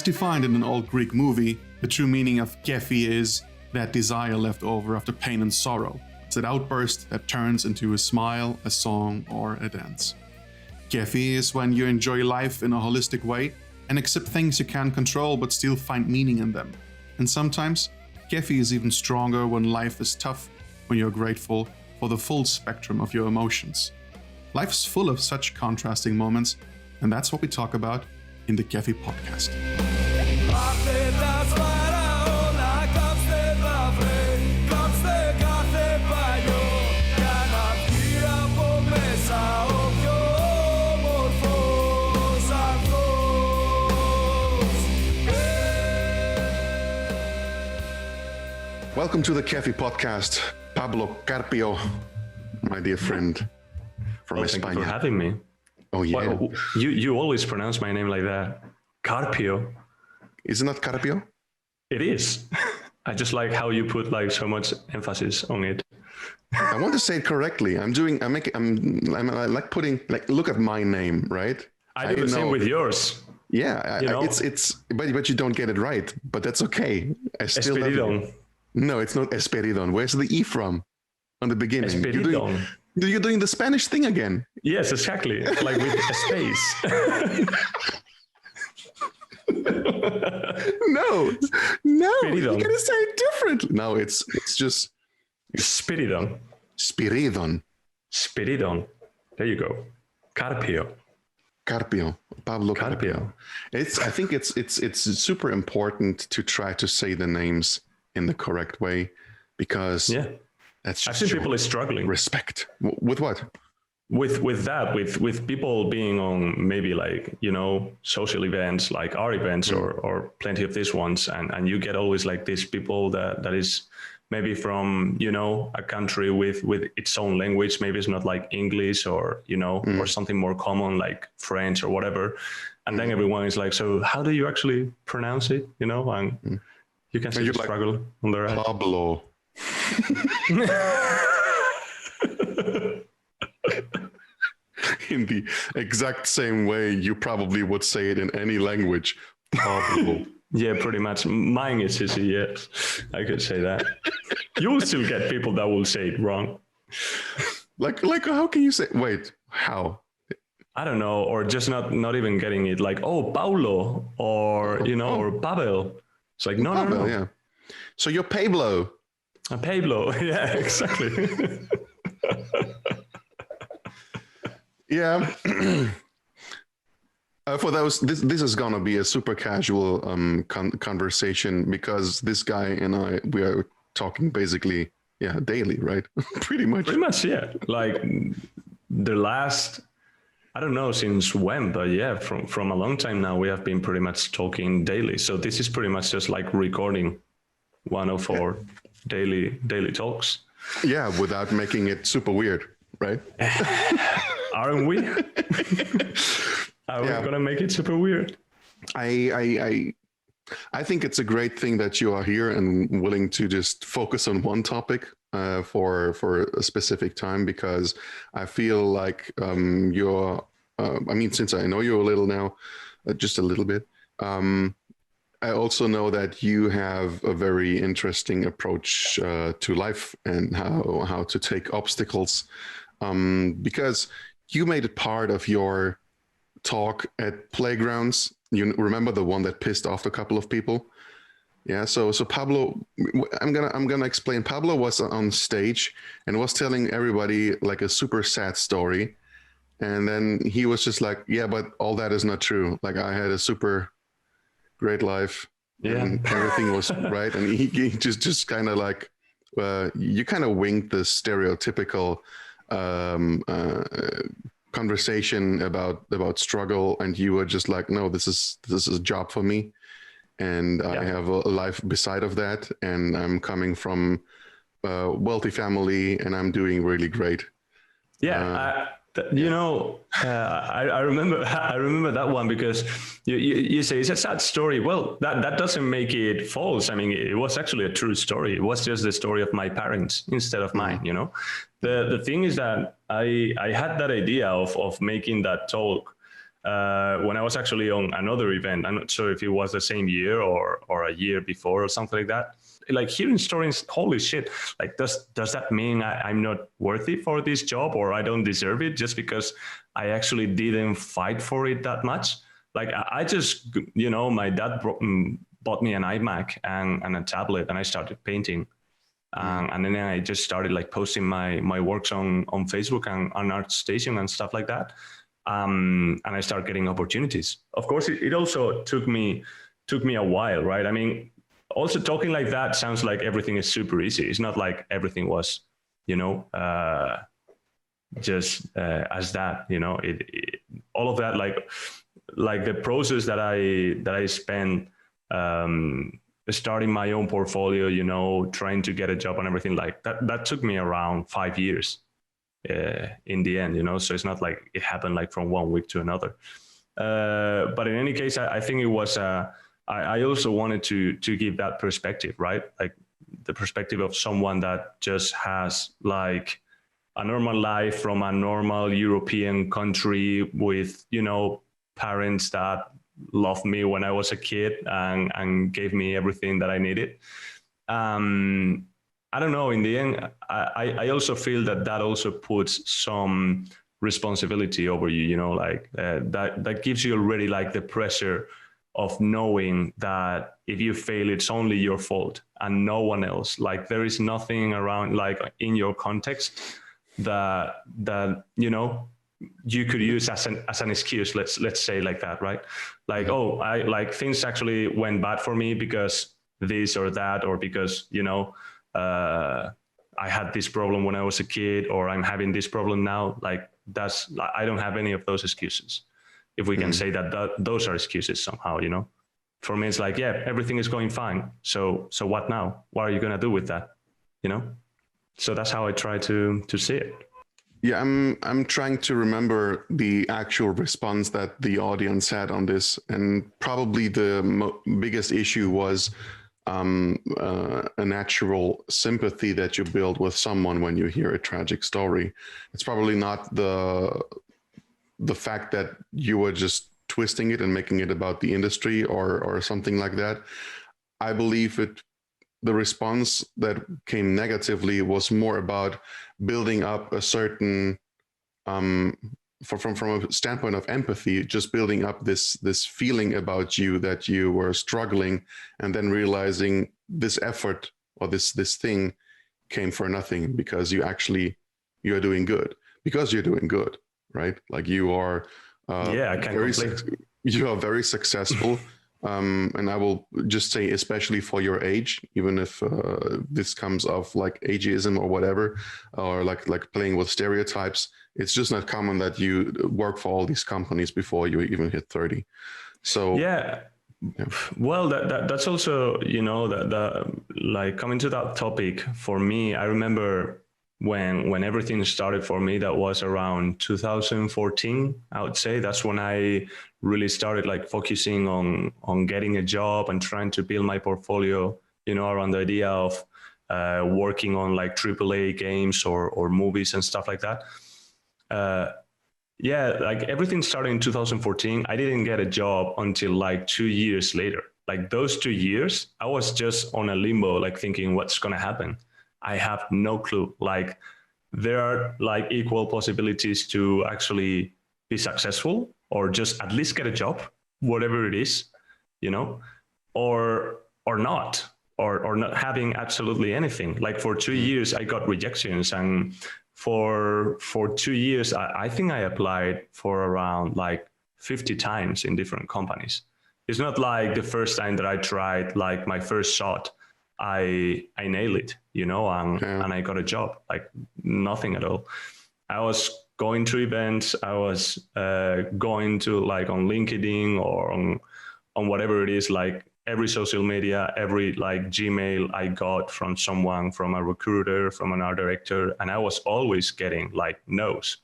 As defined in an old Greek movie, the true meaning of Kéfi is that desire left over after pain and sorrow. It's that outburst that turns into a smile, a song, or a dance. Kéfi is when you enjoy life in a holistic way and accept things you can't control but still find meaning in them. And sometimes, Kéfi is even stronger when life is tough, when you're grateful for the full spectrum of your emotions. Life is full of such contrasting moments, and that's what we talk about in the Kéfi Podcast. Welcome to the Kéfi Podcast, Pablo Carpio, my dear friend from España. Thank you for having me. Oh yeah. Well, you always pronounce my name like that. Carpio. Is it not Carpio? It is. I just like how you put like so much emphasis on it. I want to say it correctly. I'm like putting, like, look at my name, right? I do the same with yours. Yeah, but you don't get it right, but that's okay. I still love you. No, it's not Esperidon. Where's the E from on the beginning? Esperidon. You're doing the Spanish thing again. Yes, exactly. Like with a space. No, Spiridon. You gotta say it differently. No, it's just Spiridon. Spiridon. There you go. Carpio. Pablo Carpio. I think it's super important to try to say the names in the correct way, because that's just, I've seen people is struggling. Respect. With what? With people being on maybe like, social events like our events or plenty of these ones, and you get always like these people that is maybe from, a country with its own language. Maybe it's not like English or, or something more common like French or whatever. And then everyone is like, so how do you actually pronounce it? And you can see the struggle on the right. Pablo. In the exact same way you probably would say it in any language. Pablo. Yeah, pretty much. Mine is easy, yes. I could say that. You will still get people that will say it wrong. Like how can you say, wait, how? I don't know, or just not even getting it, like, oh, Paulo, or, or Pavel. It's like, no, Pavel, no. Yeah. So you're Pablo. Pablo, yeah, exactly. Yeah. For those, this is gonna be a super casual conversation, because this guy and we are talking basically daily, right? Pretty much, yeah. Like the last, I don't know since when, but yeah, from a long time now, we have been pretty much talking daily. So this is pretty much just like recording one of our daily talks. Yeah, without making it super weird, right? Aren't we? Are we gonna make it super weird? I think it's a great thing that you are here and willing to just focus on one topic for a specific time, because I feel like you're. Since I know you a little now, just a little bit. I also know that you have a very interesting approach to life and how to take obstacles, because you made it part of your talk at playgrounds. You remember the one that pissed off a couple of people? Yeah. So Pablo, I'm gonna explain. Pablo was on stage and was telling everybody like a super sad story, and then he was just like, "Yeah, but all that is not true. Like, I had a super great life, and everything was right." And he just kind of like, you kind of winked the stereotypical conversation about struggle, and you were just like, no, this is a job for me, and I have a life beside of that, and I'm coming from a wealthy family, and I'm doing really great. I remember that one, because you say it's a sad story. Well, that doesn't make it false. I mean, it was actually a true story. It was just the story of my parents instead of mine. The thing is that I had that idea of making that talk when I was actually on another event. I'm not sure if it was the same year or a year before or something like that. Like hearing stories, holy shit! Like, does that mean I'm not worthy for this job, or I don't deserve it just because I actually didn't fight for it that much? Like I just, my dad bought me an iMac and a tablet, and I started painting. And then I just started like posting my works on Facebook and on ArtStation and stuff like that. And I started getting opportunities. Of course, it also took me a while, right? I mean, also talking like that sounds like everything is super easy. It's not like everything was, just as that. All of that, like the process that I spent starting my own portfolio, trying to get a job and everything like that. That took me around 5 years in the end, so it's not like it happened like from 1 week to another. But in any case, I think it was, I also wanted to give that perspective, right? Like the perspective of someone that just has like a normal life from a normal European country with, parents that loved me when I was a kid and gave me everything that I needed. I don't know, in the end, I also feel that also puts some responsibility over you, that gives you already like the pressure of knowing that if you fail, it's only your fault and no one else. Like there is nothing around, like in your context that you could use as an excuse. Let's say like that, right? Like, oh, I like things actually went bad for me because this or that, or because I had this problem when I was a kid, or I'm having this problem now. Like I don't have any of those excuses. If we can say that those are excuses somehow, for me, it's like, yeah, everything is going fine. So what now? What are you going to do with that? So that's how I try to see it. Yeah, I'm trying to remember the actual response that the audience had on this, and probably the biggest issue was a natural sympathy that you build with someone when you hear a tragic story. It's probably not the fact that you were just twisting it and making it about the industry or something like that. I believe the response that came negatively was more about building up a certain from a standpoint of empathy, just building up this feeling about you that you were struggling, and then realizing this effort or this thing came for nothing because you're doing good, right? Like you are I can't you are very successful. And I will just say, especially for your age, even if this comes off like ageism or whatever, or like playing with stereotypes, it's just not common that you work for all these companies before you even hit 30. So yeah. Well, that's also, that like coming to that topic for me, I remember when everything started for me, that was around 2014, I would say. That's when I really started like focusing on getting a job and trying to build my portfolio, around the idea of working on like AAA games or movies and stuff like that. Like everything started in 2014. I didn't get a job until like 2 years later. Like those 2 years, I was just on a limbo, like thinking what's going to happen. I have no clue. Like there are like equal possibilities to actually be successful or just at least get a job, whatever it is, or not, or not having absolutely anything. Like for 2 years, I got rejections, and for 2 years, I think I applied for around like 50 times in different companies. It's not like the first time that I tried, like my first shot, I nailed it, and I got a job, like nothing at all. I was going to events, I was going to like on LinkedIn or on whatever it is, like every social media, every like Gmail I got from someone, from a recruiter, from an art director, and I was always getting like no's.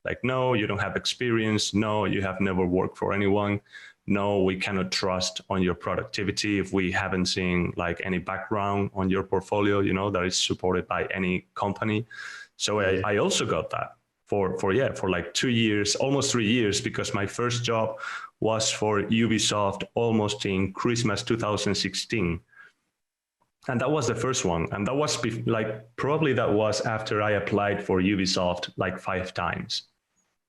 Like, no, you don't have experience. No, you have never worked for anyone. No, we cannot trust on your productivity if we haven't seen like any background on your portfolio, that is supported by any company. So I also got that. for like 2 years, almost 3 years, because my first job was for Ubisoft almost in Christmas 2016. And that was the first one. And that was like, probably that was after I applied for Ubisoft like 5 times.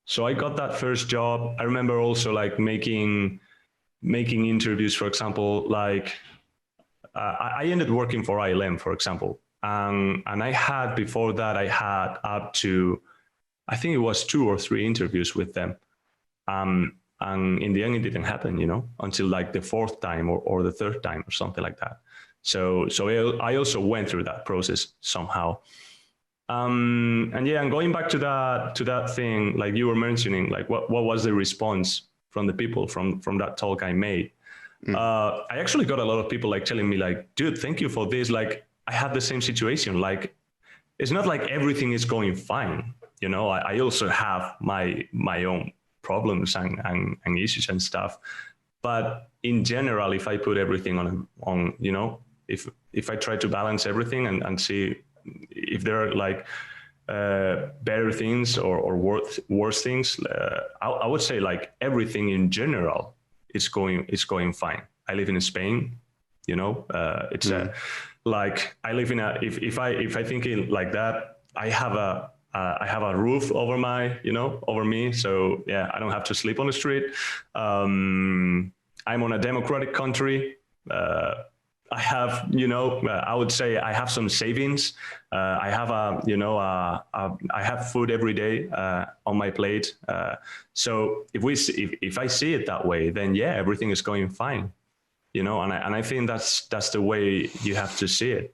So I got that first job. I remember also like making interviews, for example, like I ended working for ILM, for example. And I had, before that, I had up to, I think it was 2 or 3 interviews with them. And in the end, it didn't happen, you know, until like the 4th time or the 3rd time or something like that. So I also went through that process somehow. And yeah, and going back to that thing, like you were mentioning, like what was the response from the people from that talk I made? I actually got a lot of people like telling me like, dude, thank you for this. Like I had the same situation. Like, it's not like everything is going fine. You know, I also have my own problems and issues and stuff. But in general, if I put everything on, you know, if I try to balance everything and see if there are like better things or worse things, I would say like everything in general is going fine. I live in Spain, you know, it's like I live in if I think it like that, I have a roof over over me. So yeah, I don't have to sleep on the street. I'm on a democratic country. I have, I would say I have some savings. I have I have food every day on my plate. So if I see it that way, then yeah, everything is going fine, and I think that's the way you have to see it.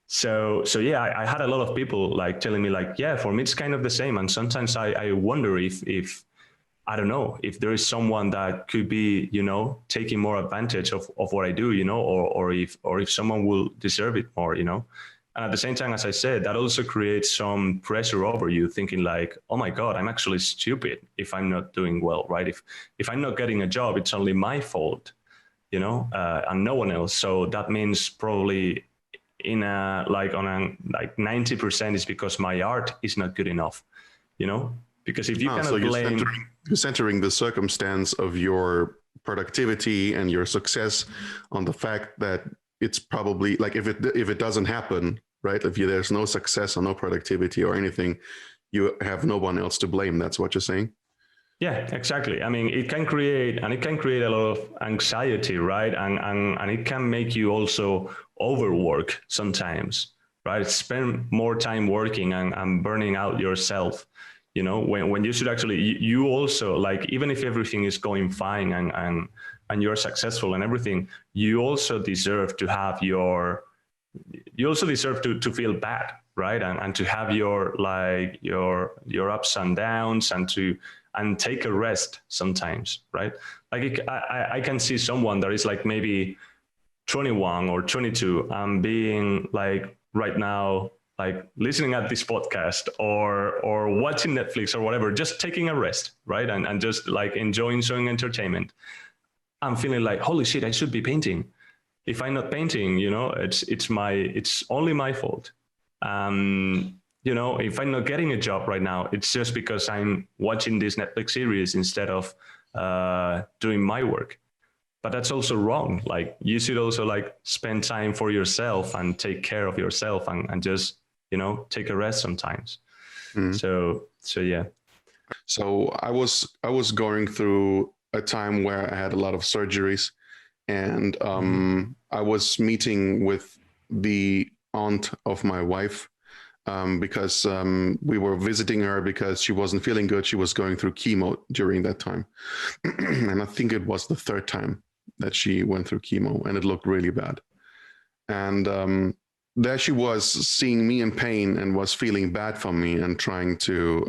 So yeah, I had a lot of people like telling me like, yeah, for me it's kind of the same. And sometimes I wonder if I don't know if there is someone that could be, taking more advantage of what I do, or if someone will deserve it more, And at the same time, as I said, that also creates some pressure over you, thinking like, oh my God, I'm actually stupid if I'm not doing well, right? If I'm not getting a job, it's only my fault, and no one else. So that means probably on a 90% is because my art is not good enough, Because if you cannot blame, you're centering the circumstance of your productivity and your success on the fact that it's probably like if it doesn't happen, right? If there's no success or no productivity or anything, you have no one else to blame. That's what you're saying. Yeah, exactly. I mean, it can create a lot of anxiety, right? And it can make you also overwork sometimes, right? Spend more time working and burning out yourself. When you should actually, you also, like, even if everything is going fine and you're successful and everything, you also deserve to have you also deserve to feel bad, right? And to have your ups and downs and take a rest sometimes, right? Like I can see someone that is like maybe 21 or 22 and being like right now, like listening at this podcast or watching Netflix or whatever, just taking a rest, right? And just like enjoying some entertainment. I'm feeling like, holy shit, I should be painting. If I'm not painting, it's only my fault. If I'm not getting a job right now, it's just because I'm watching this Netflix series instead of doing my work. But that's also wrong. Like you should also like spend time for yourself and take care of yourself and just, take a rest sometimes. So yeah. So I was going through a time where I had a lot of surgeries, and I was meeting with the aunt of my wife because we were visiting her because she wasn't feeling good. She was going through chemo during that time. And I think it was the 3rd time that she went through chemo, and it looked really bad. And there she was, seeing me in pain, and was feeling bad for me and trying to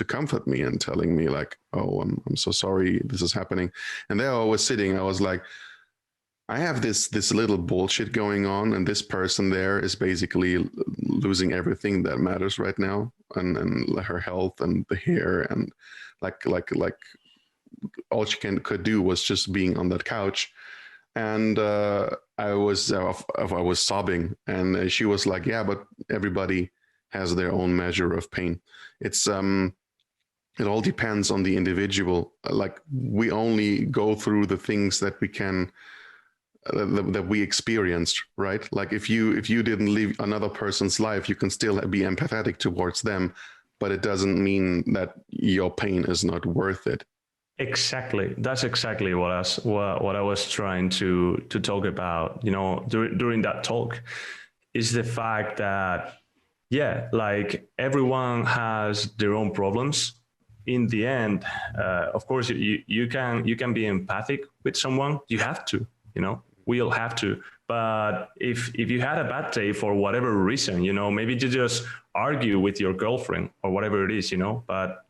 comfort me and telling me like, oh, I'm so sorry this is happening. And there I was sitting, I was like, I have this little bullshit going on, and this person there is basically losing everything that matters right now, and her health and the hair, and like all she could do was just being on that couch. And I was sobbing, and she was like, yeah, but everybody has their own measure of pain. It's it all depends on the individual. Like we only go through the things that we can that we experienced, right? Like if you didn't live another person's life, you can still be empathetic towards them, but it doesn't mean that your pain is not worth it. Exactly. That's exactly what I was trying to talk about, during that talk, is the fact that, yeah, like everyone has their own problems. In the end, of course, you can be empathic with someone. You have to, we all have to. But if you had a bad day for whatever reason, maybe you just argue with your girlfriend or whatever it is, but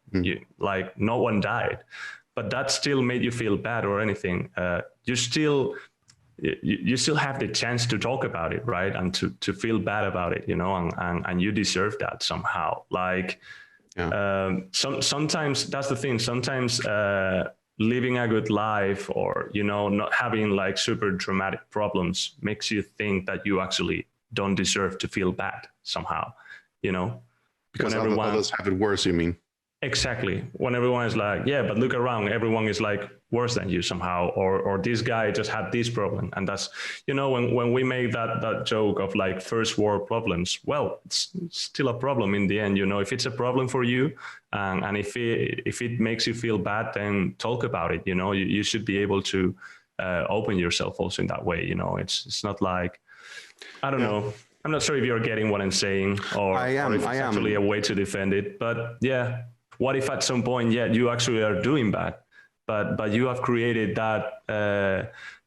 like no one died, but that still made you feel bad or anything. You still have the chance to talk about it, right? And to feel bad about it, and you deserve that somehow. Like, sometimes that's the thing. Sometimes living a good life, or not having like super dramatic problems, makes you think that you actually don't deserve to feel bad somehow, because others have it worse, you mean? Exactly. When everyone is like, yeah, but look around, everyone is like worse than you somehow, or this guy just had this problem. And that's, when we make that joke of like first world problems, well, it's still a problem in the end. If it's a problem for you, and if it makes you feel bad, then talk about it. You should be able to open yourself also in that way. It's not like, I don't know. I'm not sure if you're getting what I'm saying, or if it's actually a way to defend it. But yeah, what if at some point, you actually are doing bad, but you have created that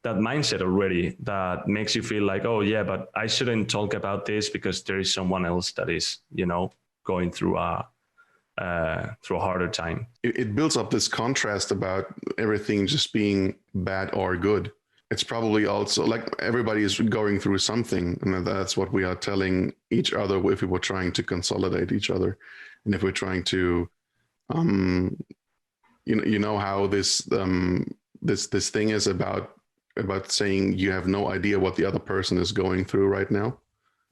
mindset already that makes you feel like, oh yeah, but I shouldn't talk about this because there is someone else that is, going through a harder time. It builds up this contrast about everything just being bad or good. It's probably also like everybody is going through something, and that's what we are telling each other if we were trying to consolidate each other, and if we're trying to, how this this thing is about saying you have no idea what the other person is going through right now.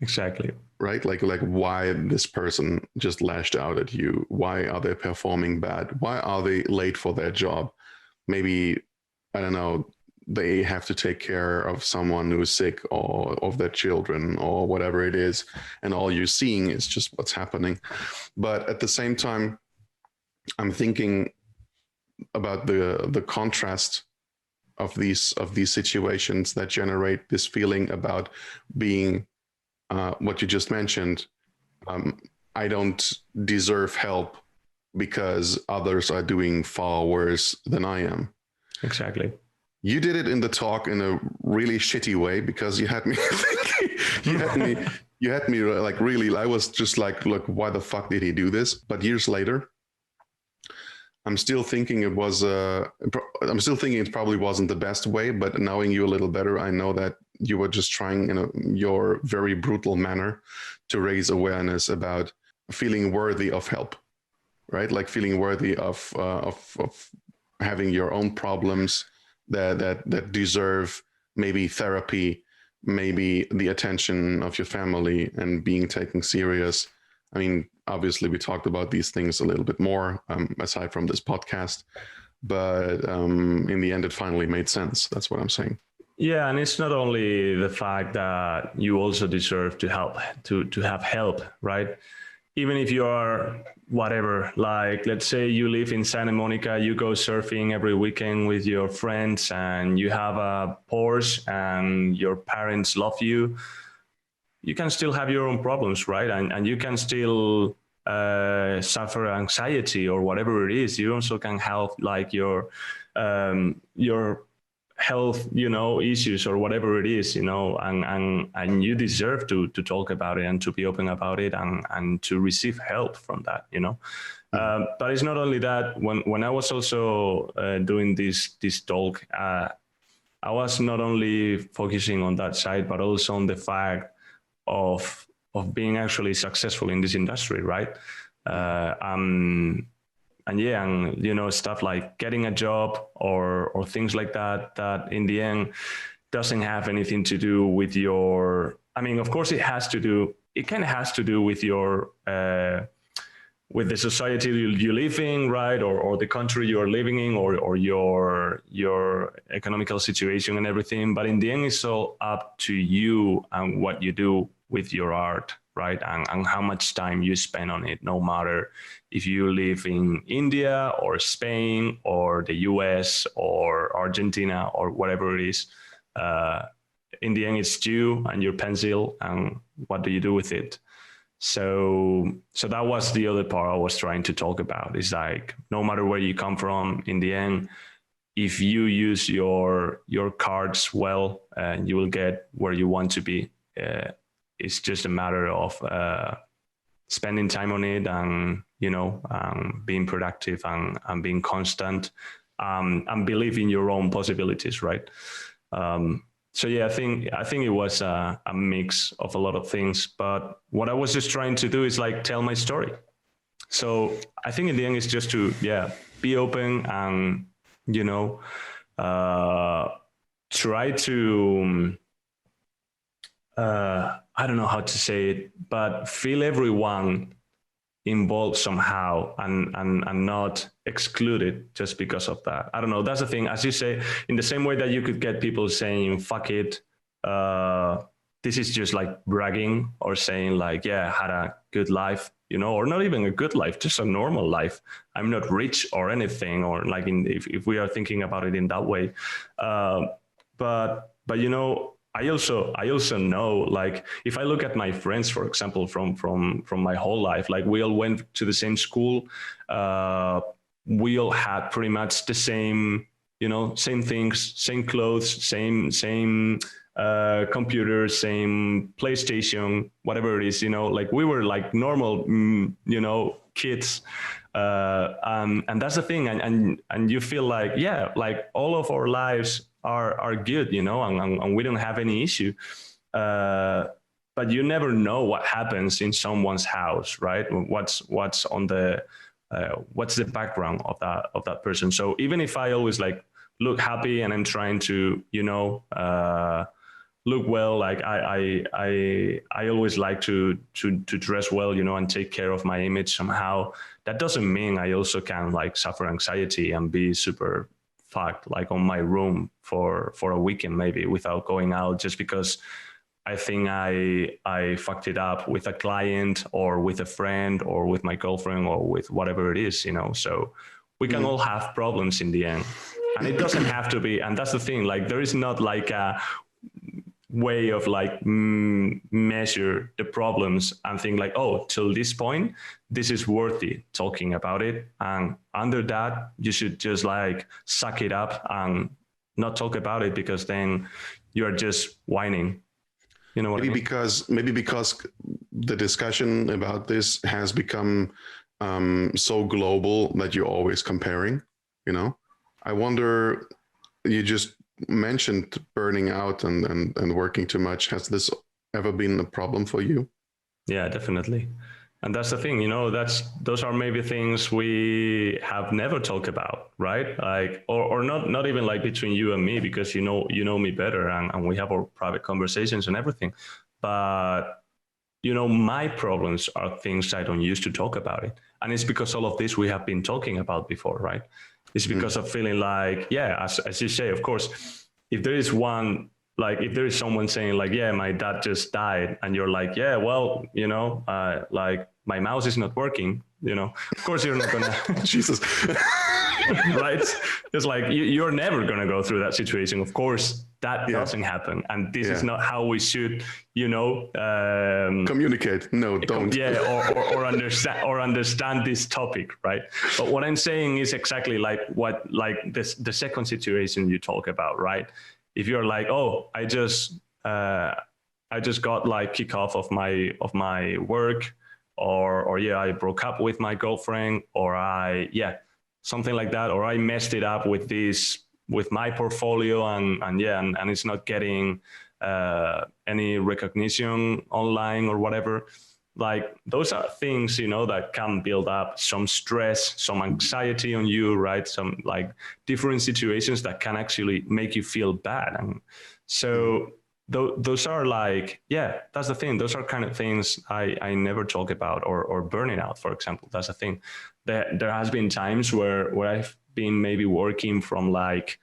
Exactly. Right? Like why this person just lashed out at you? Why are they performing bad? Why are they late for their job? Maybe, I don't know, they have to take care of someone who's sick, or of their children, or whatever it is, and all you're seeing is just what's happening. But at the same time, I'm thinking about the contrast of these situations that generate this feeling about being what you just mentioned. I don't deserve help because others are doing far worse than I am. Exactly. You did it in the talk in a really shitty way, because you had me thinking, you had me like really, I was just like, look, why the fuck did he do this? But years later, I'm still thinking it probably wasn't the best way, but knowing you a little better, I know that you were just trying in your very brutal manner to raise awareness about feeling worthy of help, right? Like feeling worthy of having your own problems that deserve maybe therapy, maybe the attention of your family, and being taken serious. I mean, obviously we talked about these things a little bit more aside from this podcast, but in the end, it finally made sense. That's what I'm saying. Yeah, and it's not only the fact that you also deserve to help, to have help, right? Even if you are whatever, like let's say you live in Santa Monica, you go surfing every weekend with your friends, and you have a Porsche, and your parents love you, you can still have your own problems, right? And you can still suffer anxiety or whatever it is. You also can have like your health, issues or whatever it is, and you deserve to talk about it and to be open about it, and to receive help from that, but it's not only that. When I was also doing this talk, I was not only focusing on that side, but also on the fact of being actually successful in this industry, right? And stuff like getting a job or things like that in the end doesn't have anything to do with your, I mean, of course it kind of has to do with your with the society you live in, right, or the country you are living in, or your economical situation and everything. But in the end, it's all up to you and what you do with your art, right, and how much time you spend on it. No matter if you live in India or Spain or the US or Argentina or whatever it is, in the end, it's you and your pencil, and what do you do with it. So that was the other part I was trying to talk about. Is like, no matter where you come from, in the end, if you use your cards well, you will get where you want to be. It's just a matter of spending time on it, and being productive, and being constant, and believe in your own possibilities, right? So yeah, I think it was a mix of a lot of things, but what I was just trying to do is like tell my story. So I think in the end it's just to be open, and try to I don't know how to say it, but feel everyone involved somehow, and not excluded just because of that. I don't know. That's the thing. As you say, in the same way that you could get people saying, fuck it, this is just like bragging, or saying like, yeah, I had a good life, or not even a good life, just a normal life. I'm not rich or anything, or like if we are thinking about it in that way. But I also know, like, if I look at my friends, for example, from my whole life, like we all went to the same school, we all had pretty much the same, same things, same clothes, same computers, same PlayStation, whatever it is, like we were like normal, kids. And that's the thing. And you feel like, like all of our lives are good, and we don't have any issue. But you never know what happens in someone's house, right? What's on the what's the background of that person. So even if I always like look happy and I'm trying to, look well, like I always like to dress well, and take care of my image somehow. That doesn't mean I also can like suffer anxiety and be super fucked like on my room for a weekend maybe without going out, just because I think I fucked it up with a client or with a friend or with my girlfriend or with whatever it is, so we can all have problems in the end, and it doesn't have to be. And that's the thing, like there is not like a way of like measure the problems and think like, oh, till this point this is worthy talking about it, and under that you should just like suck it up and not talk about it, because then you're just whining, what maybe I mean? because the discussion about this has become so global that you're always comparing. I wonder, you just mentioned burning out and working too much. Has this ever been a problem for you? Yeah, definitely. And that's the thing, those are maybe things we have never talked about, right? Like, or not even like between you and me, because you know me better, and we have our private conversations and everything. But my problems are things I don't used to talk about it, and it's because all of this we have been talking about before, right? It's because of feeling like, as you say, of course, if there is one, like if there is someone saying like, yeah, my dad just died, and you're like, yeah, well, like my mouse is not working, of course you're not gonna Jesus. right? It's like you're never gonna go through that situation. Of course that doesn't happen, and this is not how we should, communicate. No, don't. Or understand this topic, right? But what I'm saying is exactly like the second situation you talk about, right? If you're like, oh, I just got like kick off of my work, or I broke up with my girlfriend, or something like that, or I messed it up with my portfolio, and it's not getting any recognition online or whatever. Like those are things, that can build up some stress, some anxiety on you, right? Some like different situations that can actually make you feel bad. And so those are like, yeah, that's the thing. Those are kind of things I never talk about, or burning out, for example. That's the thing. There has been times where I've been maybe working from like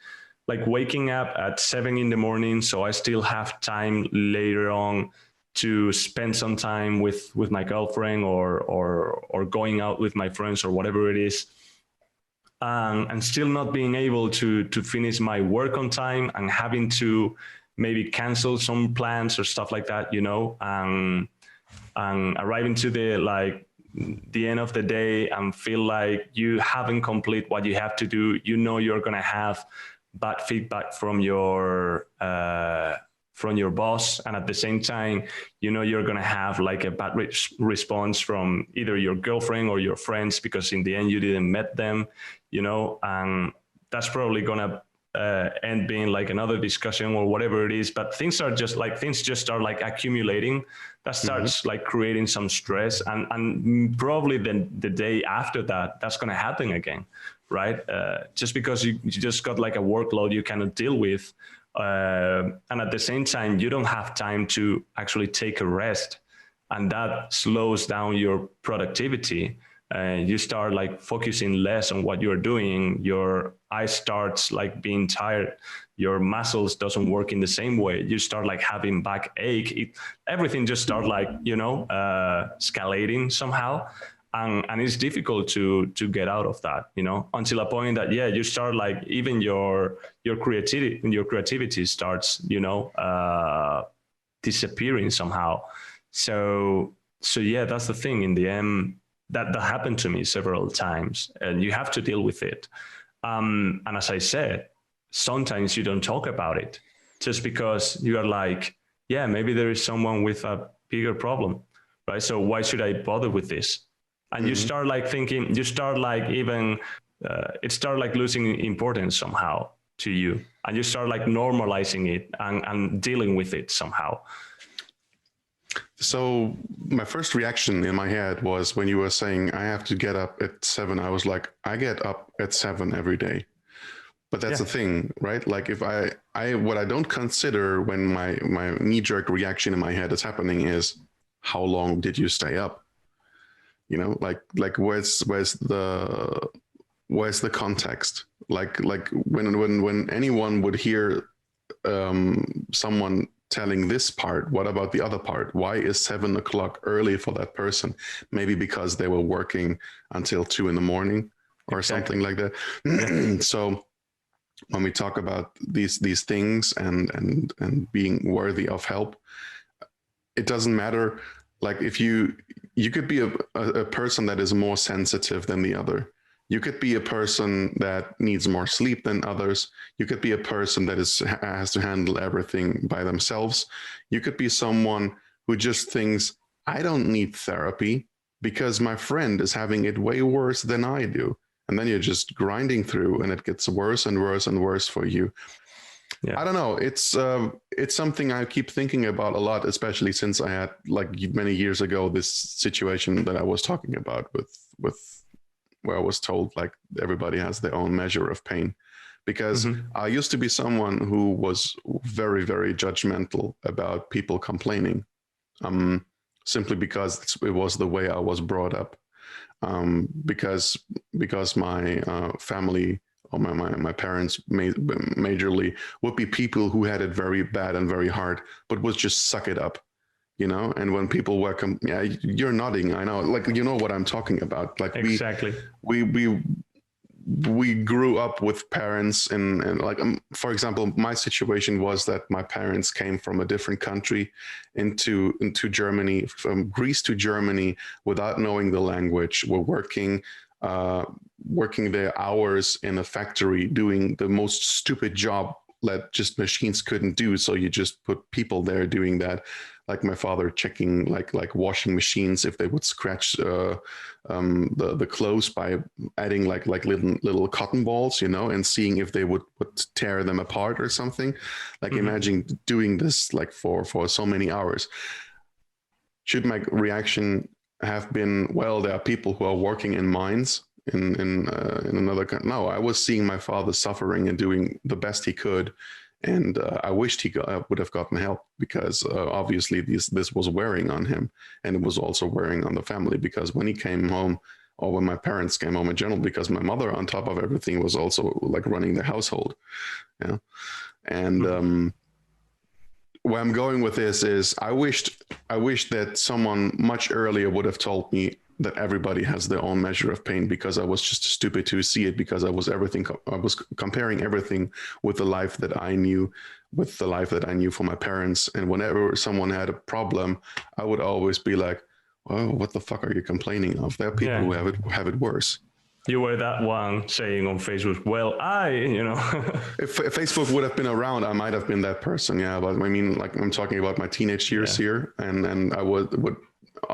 waking up at 7 a.m, so I still have time later on to spend some time with my girlfriend, or going out with my friends, or whatever it is, and still not being able to finish my work on time, and having to maybe cancel some plans or stuff like that, and arriving to the end of the day and feel like you haven't complete what you have to do. You're going to have bad feedback from your boss, and at the same time, you're going to have like a bad response from either your girlfriend or your friends, because in the end you didn't met them, and that's probably going to end being like another discussion or whatever it is. But things just start like accumulating. That starts like creating some stress, and probably then the day after that's going to happen again, right? Just because you just got like a workload you cannot deal with, and at the same time you don't have time to actually take a rest, and that slows down your productivity. You start like focusing less on what you're doing. Your eyes starts like being tired. Your muscles doesn't work in the same way. You start like having backache. Everything just start like, escalating somehow. And it's difficult to get out of that, until a point that, you start like, even your creativity starts, disappearing somehow. So yeah, that's the thing. In the end, that happened to me several times, and you have to deal with it. And as I said, sometimes you don't talk about it, just because you are like, maybe there is someone with a bigger problem, right? So why should I bother with this? And you start like thinking, you start like even, it start like losing importance somehow to you, and you start like normalizing it and dealing with it somehow. So my first reaction in my head was, when you were saying I have to get up at 7, I was like, I get up at 7 every day. But that's the thing, right? Like, if what I don't consider when my knee-jerk reaction in my head is happening is, how long did you stay up? Like where's the context? Like when anyone would hear someone telling this part, what about the other part? Why is 7 o'clock early for that person? Maybe because they were working until 2 a.m. or something like that. So when we talk about these things and being worthy of help, it doesn't matter. Like, if you could be a person that is more sensitive than the other. You could be a person that needs more sleep than others. You could be a person that has to handle everything by themselves. You could be someone who just thinks, I don't need therapy because my friend is having it way worse than I do. And then you're just grinding through, and it gets worse and worse and worse for you. I don't know. It's something I keep thinking about a lot, especially since I had, like, many years ago, this situation that I was talking about with where I was told, like, everybody has their own measure of pain. Because I used to be someone who was very, very judgmental about people complaining, simply because it was the way I was brought up. Because my family, or my parents majorly would be people who had it very bad and very hard, but would just suck it up. And when people were, you're nodding, I know, like, you know what I'm talking about. Like, exactly. We grew up with parents, and like, for example, my situation was that my parents came from a different country into Germany, from Greece to Germany, without knowing the language. Were working their hours in a factory, doing the most stupid job that just machines couldn't do. So you just put people there doing that. Like my father checking like washing machines, if they would scratch the clothes by adding like little cotton balls, and seeing if they would tear them apart or something. Like, imagine doing this like for so many hours. Should my reaction have been, well, there are people who are working in mines in another country? No, I was seeing my father suffering and doing the best he could, And I wished he would have gotten help, because obviously this was wearing on him, and it was also wearing on the family, because when he came home, or when my parents came home in general, because my mother, on top of everything, was also like running the household. Yeah. And where I'm going with this is I wished that someone much earlier would have told me that everybody has their own measure of pain, because I was just stupid to see it, because I was comparing everything with the life that I knew, with the life that I knew for my parents. And whenever someone had a problem, I would always be like, oh, what the fuck are you complaining of? There are people who have it worse. You were that one saying on Facebook, well, If Facebook would have been around, I might have been that person. Yeah. But I mean, like, I'm talking about my teenage years here. And I would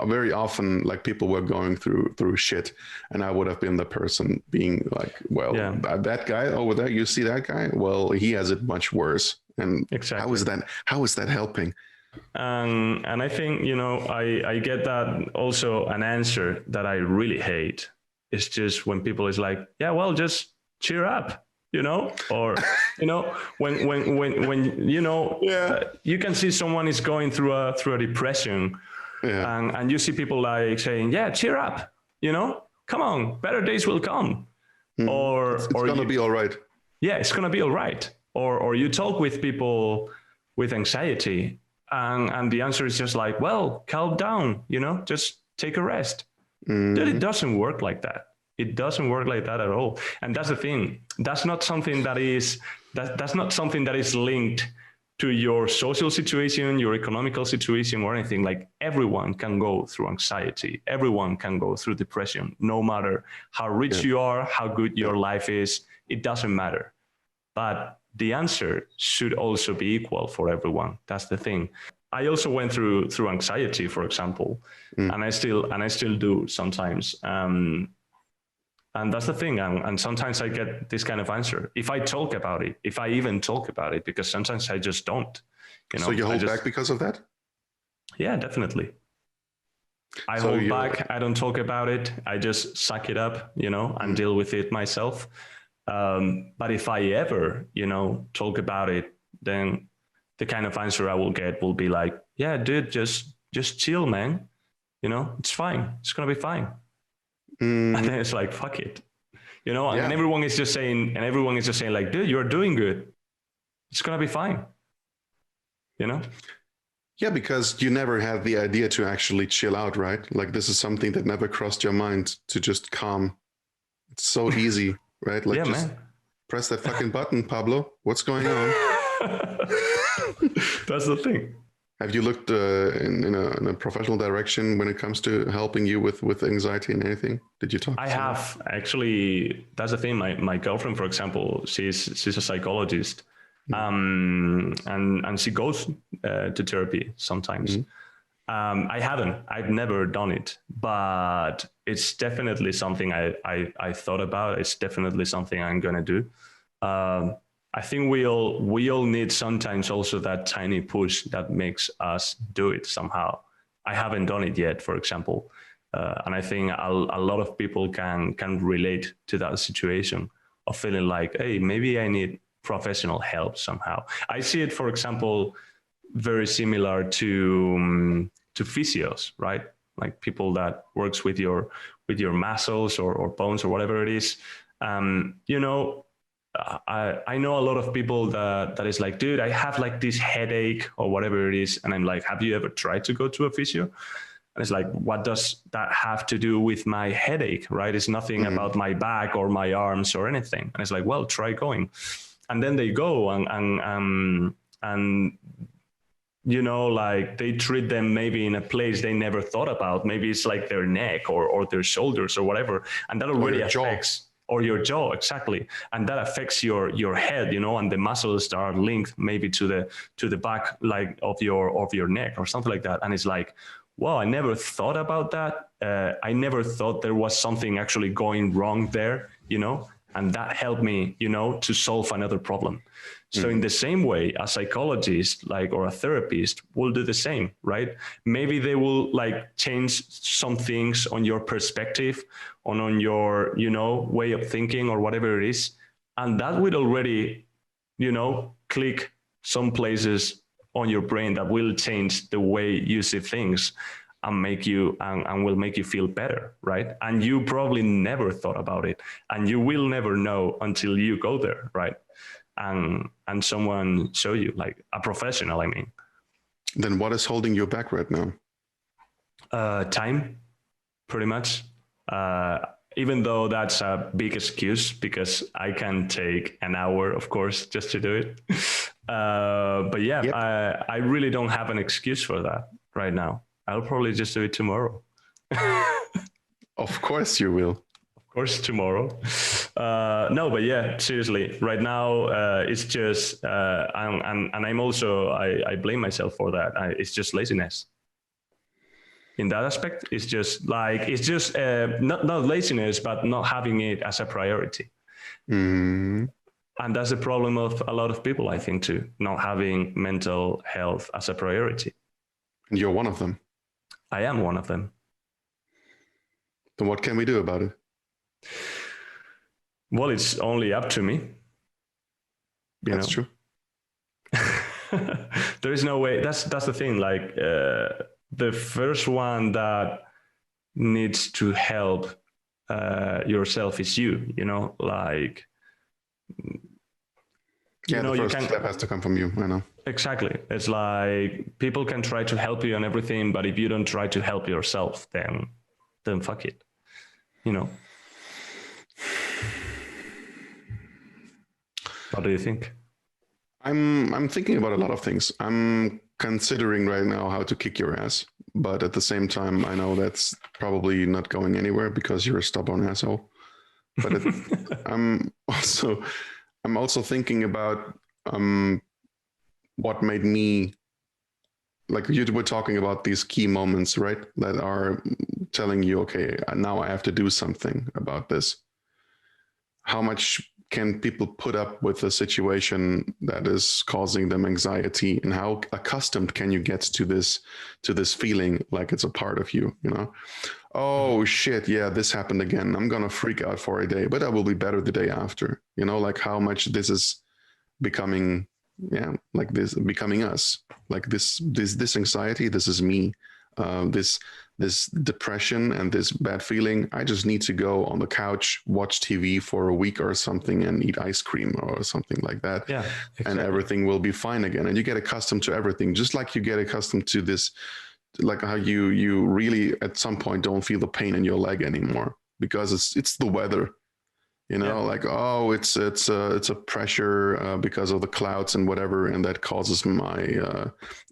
very often, like, people were going through shit, and I would have been the person being like, well, that guy over there, you see that guy? Well, he has it much worse. And exactly. How is that helping? And I think, I get that also an answer that I really hate. It's just when people is like, yeah, well, just cheer up, or, when you can see someone is going through a depression, and you see people like saying, yeah, cheer up, come on, better days will come. Or it's going to be all right. Yeah, it's going to be all right. Or you talk with people with anxiety, and the answer is just like, well, calm down, just take a rest. Dude, it doesn't work like that. It doesn't work like that at all. And that's the thing. That's not something that is linked to your social situation, your economical situation, or anything. Like, everyone can go through anxiety. Everyone can go through depression, no matter how rich you are, how good your life is. It doesn't matter. But the answer should also be equal for everyone. That's the thing. I also went through anxiety, for example, and I still do sometimes. And that's the thing. And sometimes I get this kind of answer if I talk about it, if I even talk about it, because sometimes I just don't. So you hold back because of that? Yeah, definitely. I hold back. I don't talk about it. I just suck it up, and deal with it myself. But if I ever, talk about it, then the kind of answer I will get will be like, yeah, dude, just chill, man. It's fine. It's going to be fine. And then it's like, fuck it, and everyone is just saying, like, dude, you're doing good. It's going to be fine. Yeah, because you never had the idea to actually chill out, right? Like, this is something that never crossed your mind to just calm. It's so easy, right? Like, just press that fucking button, Pablo. What's going on? That's the thing. Have you looked in a professional direction when it comes to helping you with anxiety and anything? Did you talk? I have actually. That's the thing. My girlfriend, for example, she's a psychologist, and she goes to therapy sometimes. I haven't. I've never done it, but it's definitely something I thought about. It's definitely something I'm gonna do. I think we all need sometimes also that tiny push that makes us do it somehow. I haven't done it yet, for example, and I think a lot of people can relate to that situation of feeling like, hey, maybe I need professional help somehow. I see it, for example, very similar to physios, right? Like people that works with your muscles or bones or whatever it is. I know a lot of people that is like, dude, I have like this headache or whatever it is. And I'm like, have you ever tried to go to a physio? And it's like, what does that have to do with my headache, right? It's nothing about my back or my arms or anything. And it's like, well, try going. And then they go and like they treat them maybe in a place they never thought about. Maybe it's like their neck or their shoulders or whatever. And that already affects... Or your jaw, exactly, and that affects your head, and the muscles that are linked maybe to the back, like of your neck or something like that. And it's like, wow, I never thought about that. I never thought there was something actually going wrong there, and that helped me, to solve another problem. So in the same way, a psychologist, or a therapist will do the same, right? Maybe they will change some things on your perspective, on your, way of thinking or whatever it is. And that would already, click some places on your brain that will change the way you see things and make you and will make you feel better, right? And you probably never thought about it, and you will never know until you go there, right? And someone show you, like a professional, I mean. Then what is holding you back right now? Time, pretty much. Even though that's a big excuse, because I can take an hour, of course, just to do it. But yeah, yep. I really don't have an excuse for that right now. I'll probably just do it tomorrow. Of course you will. Of course, tomorrow. No, but yeah, seriously, right now it's just, I'm also, I blame myself for that. It's just laziness. In that aspect, it's just not laziness, but not having it as a priority. Mm. And that's the problem of a lot of people, I think, too, not having mental health as a priority. And you're one of them. I am one of them. Then what can we do about it? Well, it's only up to me. That's true. There is no way. That's the thing. Like the first one that needs to help yourself is you. You know, like. Yeah, the first step has to come from you. I know. Exactly. It's like people can try to help you on everything, but if you don't try to help yourself, then fuck it. You know. What do you think? I'm thinking about a lot of things. I'm considering right now how to kick your ass, but at the same time, I know that's probably not going anywhere because you're a stubborn asshole. But I'm also thinking about what made me, like you were talking about these key moments, right? That are telling you, okay, now I have to do something about this. How much can people put up with a situation that is causing them anxiety, and how accustomed can you get to this feeling like it's a part of you, you know? Oh shit, yeah, this happened again. I'm gonna freak out for a day, but I will be better the day after. You know, like how much this is becoming, like this becoming us. Like this anxiety, this is me. This depression and this bad feeling, I just need to go on the couch, watch TV for a week or something and eat ice cream or something like that. Yeah, exactly. And everything will be fine again. And you get accustomed to everything, just like you get accustomed to this, like how you really at some point don't feel the pain in your leg anymore because it's the weather. You know, like, oh, it's a pressure because of the clouds and whatever, and that causes my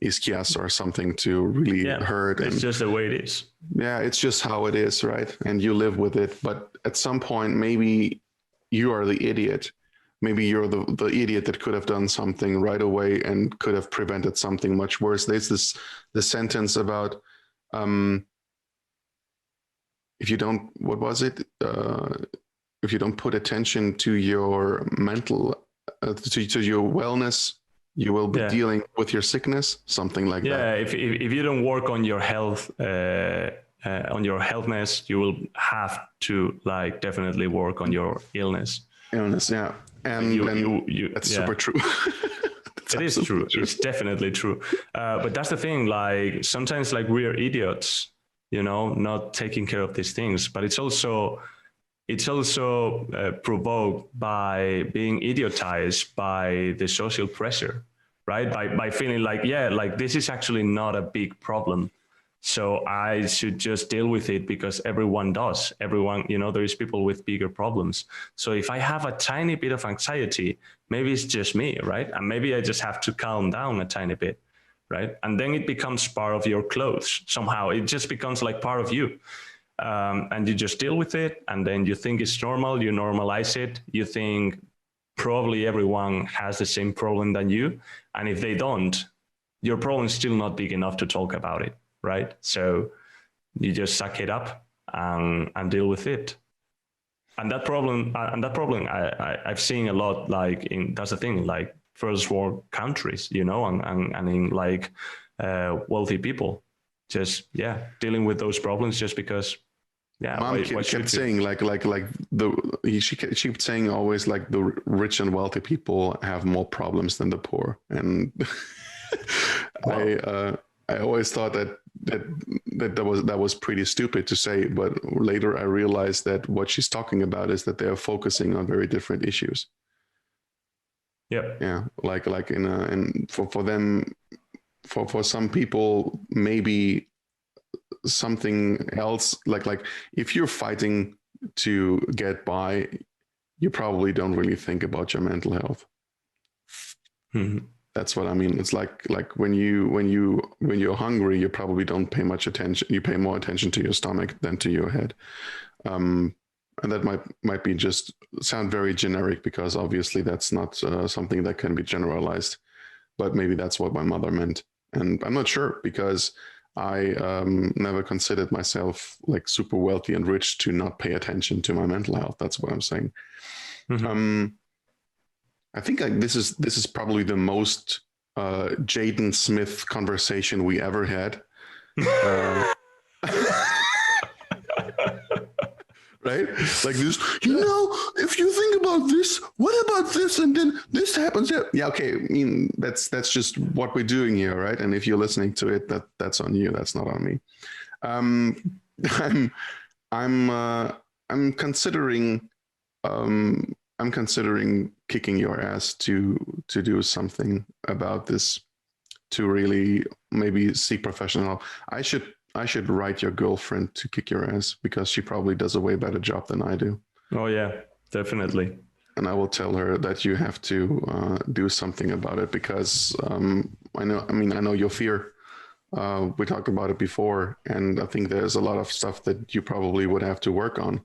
ischias or something to really hurt. It's just the way it is. Yeah, it's just how it is, right? And you live with it. But at some point, maybe you are the idiot. Maybe you're the idiot that could have done something right away and could have prevented something much worse. There's the sentence about if you don't, what was it? If you don't put attention to your mental, to your wellness, you will be dealing with your sickness, something like that. Yeah, if you don't work on your health, on your healthness, you will have to like definitely work on your illness. Yeah, and that's super true. It is true. It's definitely true. But that's the thing. Like sometimes, like we are idiots, you know, not taking care of these things. But it's also provoked by being idiotized by the social pressure, right? By feeling like, like this is actually not a big problem. So I should just deal with it because everyone does. Everyone, you know, there is people with bigger problems. So if I have a tiny bit of anxiety, maybe it's just me, right? And maybe I just have to calm down a tiny bit, right? And then it becomes part of your clothes. Somehow it just becomes like part of you. And you just deal with it, and then you think it's normal, you normalize it, you think probably everyone has the same problem than you, and if they don't, your problem is still not big enough to talk about it, right? So you just suck it up and deal with it. And that problem I've seen a lot, like that's the thing, like first world countries, you know, and in like wealthy people, just dealing with those problems just because Yeah, Mom kept saying she kept saying always like the rich and wealthy people have more problems than the poor, and wow. I always thought that was pretty stupid to say, but later I realized that what she's talking about is that they are focusing on very different issues. Yeah, like for them, for some people, maybe something else, like if you're fighting to get by, you probably don't really think about your mental health. Mm-hmm. That's what I mean. It's like when you're hungry, you probably don't pay much attention. You pay more attention to your stomach than to your head. And that might be just sound very generic, because obviously that's not something that can be generalized. But maybe that's what my mother meant, and I'm not sure, because I never considered myself like super wealthy and rich to not pay attention to my mental health. That's what I'm saying. Mm-hmm. I think this is probably the most Jaden Smith conversation we ever had. Right? Like this, if you think about this, what about this? And then this happens. Yeah, okay. I mean, that's just what we're doing here, right? And if you're listening to it, that's on you. That's not on me. I'm considering I'm considering kicking your ass to do something about this, to really maybe seek professional help. I should write your girlfriend to kick your ass, because she probably does a way better job than I do. Oh yeah, definitely. And I will tell her that you have to do something about it, because I know your fear. We talked about it before, and I think there's a lot of stuff that you probably would have to work on.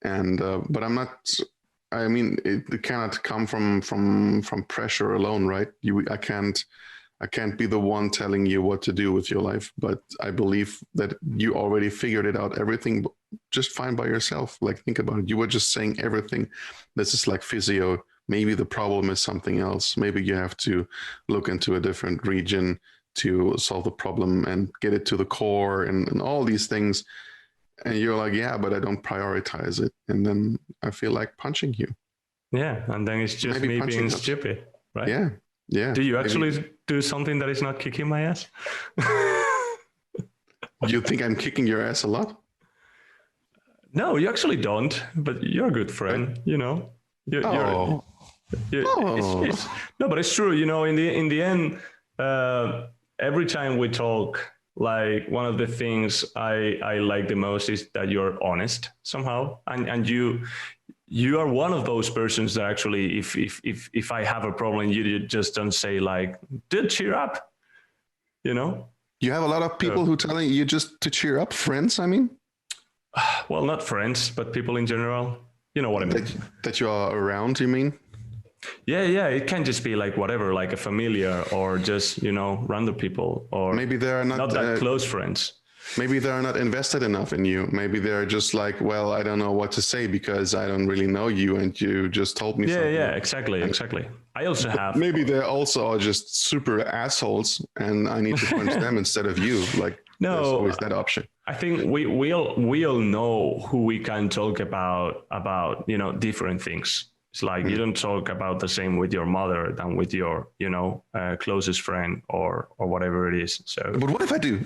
And but I'm not. I mean, it cannot come from pressure alone, right? I can't be the one telling you what to do with your life, but I believe that you already figured it out, everything just fine by yourself. Like, think about it. You were just saying everything. This is like physio. Maybe the problem is something else. Maybe you have to look into a different region to solve the problem and get it to the core and all these things. And you're like, yeah, but I don't prioritize it. And then I feel like punching you. Yeah. And then it's just maybe me being stupid, right? Yeah. Yeah. Do you actually do something that is not kicking my ass? You think I'm kicking your ass a lot? No, you actually don't, but you're a good friend, no, but it's true. In the end, every time we talk, like, one of the things I like the most is that you're honest somehow. And you are one of those persons that actually, if I have a problem, you just don't say like, dude, cheer up, You have a lot of people who telling you just to cheer up, friends, I mean? Well, not friends, but people in general. You know what I mean? That you are around, you mean? Yeah. It can just be like whatever, like a familiar, or just, random people, or maybe they're not that close friends. Maybe they're not invested enough in you. Maybe they're just like, well, I don't know what to say because I don't really know you, and you just told me something. Yeah, exactly. I also have. Maybe they also are just super assholes, and I need to punch them instead of you. Like, no, there's always that option. I think we all know who we can talk about different things. It's like you don't talk about the same with your mother than with your closest friend or whatever it is. So, but what if I do?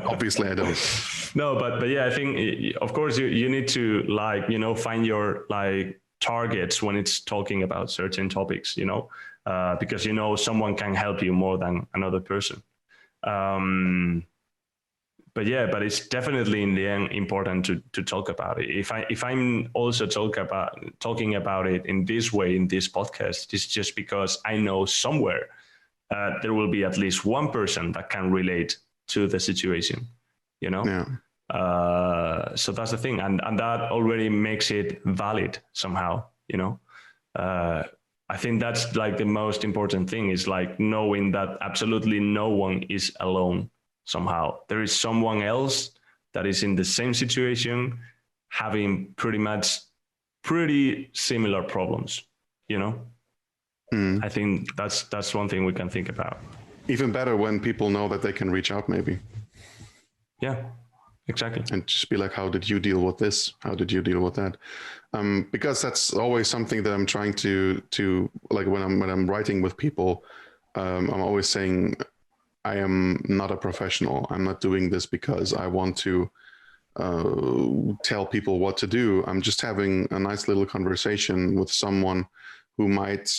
Obviously, I don't. No, but yeah, I think of course you need to find your targets when it's talking about certain topics. Because someone can help you more than another person. But it's definitely in the end important to talk about it. If I'm also talking about it in this way in this podcast, it's just because I know somewhere there will be at least one person that can relate to the situation, Yeah. So that's the thing, and that already makes it valid somehow. I think that's like the most important thing, is like knowing that absolutely no one is alone. Somehow there is someone else that is in the same situation, having pretty similar problems. I think that's one thing we can think about. Even better when people know that they can reach out, maybe. Yeah, exactly. And just be like, how did you deal with this? How did you deal with that? Because that's always something that I'm trying to like when I'm writing with people, I'm always saying I am not a professional. I'm not doing this because I want to tell people what to do. I'm just having a nice little conversation with someone who might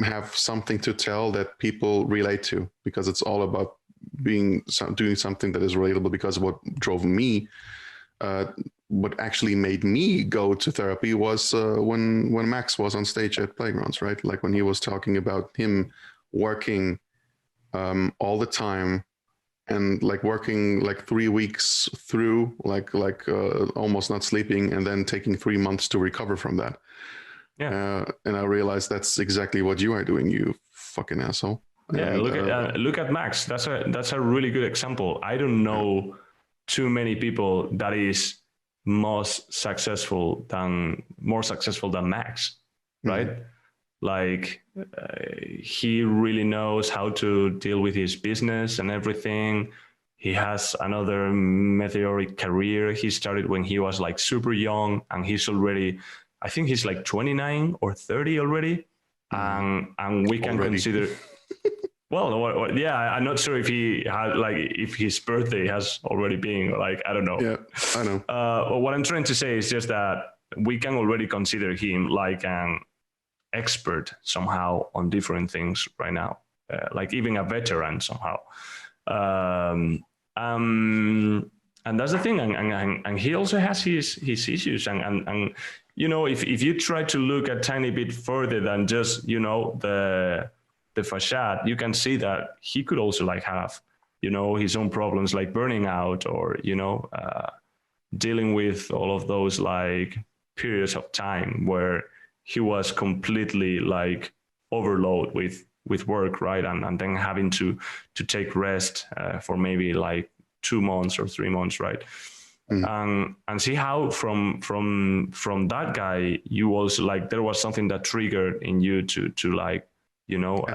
have something to tell that people relate to, because it's all about doing something that is relatable. Because what drove me, what actually made me go to therapy was when Max was on stage at Playgrounds, right? Like when he was talking about him working all the time, and like working like 3 weeks through, like almost not sleeping, and then taking 3 months to recover from that. Yeah. And I realized that's exactly what you are doing, you fucking asshole. Yeah, And, look at Max. That's a really good example. I don't know too many people that is more successful than Max, right? Mm-hmm. Like he really knows how to deal with his business and everything. He has another meteoric career. He started when he was like super young, and he's already, I think he's like 29 or 30 already. And we can Already. consider, well, yeah, I'm not sure if he had like if his birthday has already been, like, I don't know. Yeah, I know. What I'm trying to say is just that we can already consider him like an expert somehow on different things right now, like even a veteran somehow. Um, and that's the thing. And he also has his issues. And you know, if you try to look a tiny bit further than just, you know, the facade, you can see that he could also like have, you know, his own problems, like burning out, or, you know, dealing with all of those like periods of time where he was completely like overloaded with work, right? And then having to take rest for maybe like 2 months or 3 months, right? And see how from that guy, you also like, there was something that triggered in you to like, you know,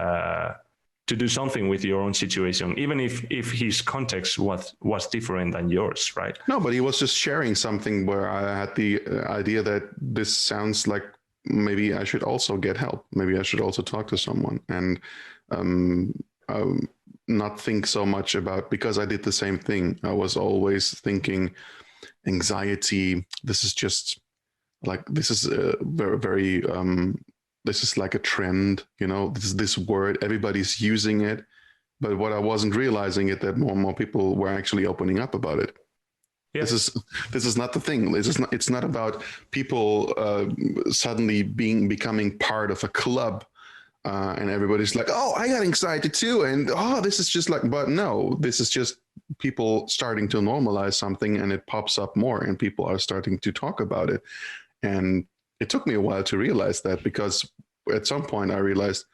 to do something with your own situation, even if his context was different than yours, right? No, but he was just sharing something where I had the idea that this sounds like maybe I should also get help. Maybe I should also talk to someone, and not think so much about, because I did the same thing. I was always thinking anxiety. This is just like, this is very, very, this is like a trend, you know, this word, everybody's using it. But what I wasn't realizing it, that more and more people were actually opening up about it. Yeah. This is not the thing. It's not about people suddenly becoming part of a club, and everybody's like, oh, I got anxiety too, and oh, this is just like. But no, this is just people starting to normalize something, and it pops up more, and people are starting to talk about it. And it took me a while to realize that, because at some point I realized,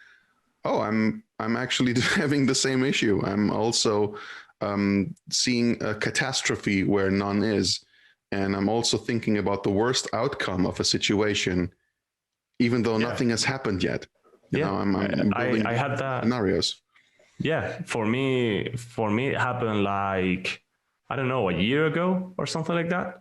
oh, I'm actually having the same issue. I'm also seeing a catastrophe where none is. And I'm also thinking about the worst outcome of a situation, even though nothing has happened yet. You know, I'm building I had that scenarios. Yeah, for me, it happened like, I don't know, a year ago or something like that.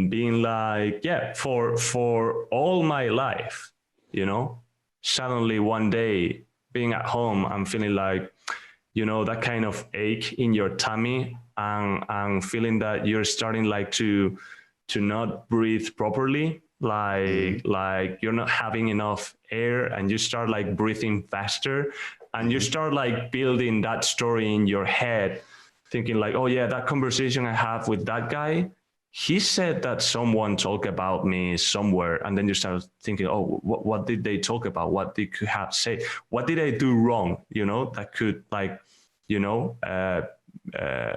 Being like, yeah, for all my life, you know, suddenly one day being at home, I'm feeling like, you know, that kind of ache in your tummy, and feeling that you're starting like to not breathe properly, like you're not having enough air, and you start like breathing faster, and you start like building that story in your head, thinking like, oh yeah, that conversation I have with that guy, he said that someone talked about me somewhere. And then you start thinking, oh, what did they talk about? What they could have said? What did I do wrong? You know, that could like, you know,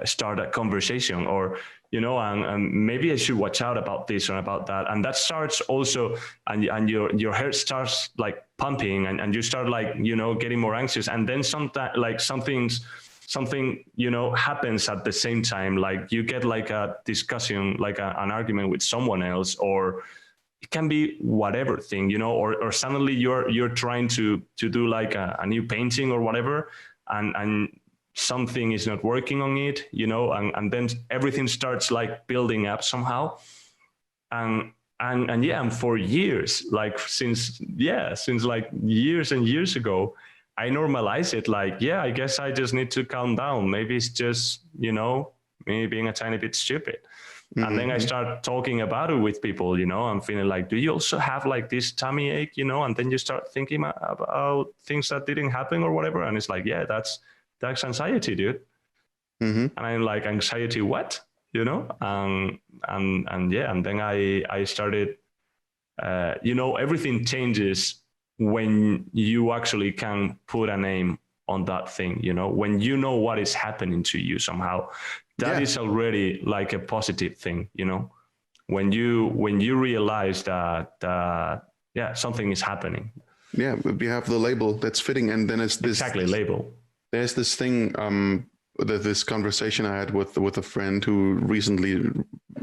start a conversation, or, you know, and maybe I should watch out about this or about that. And that starts also, and your heart starts like pumping, and you start like, you know, getting more anxious. And then sometimes like something, you know, happens at the same time. Like you get like a discussion, like an argument with someone else, or it can be whatever thing, you know, or suddenly you're trying to do like a new painting or whatever. And something is not working on it, you know, and then everything starts like building up somehow. And for years, like since like years and years ago, I normalize it like, yeah, I guess I just need to calm down. Maybe it's just, you know, me being a tiny bit stupid. And then I start talking about it with people, you know, I'm feeling like, do you also have like this tummy ache, you know? And then you start thinking about things that didn't happen or whatever. And it's like, yeah, that's anxiety, dude. And I'm like, anxiety, what? You know? And then I started, you know, everything changes when you actually can put a name on that thing, you know, when you know what is happening to you somehow. That is already like a positive thing, you know, when you realize that something is happening. Yeah, we have the label that's fitting, and then it's this exactly label. There's this thing this conversation I had with a friend who recently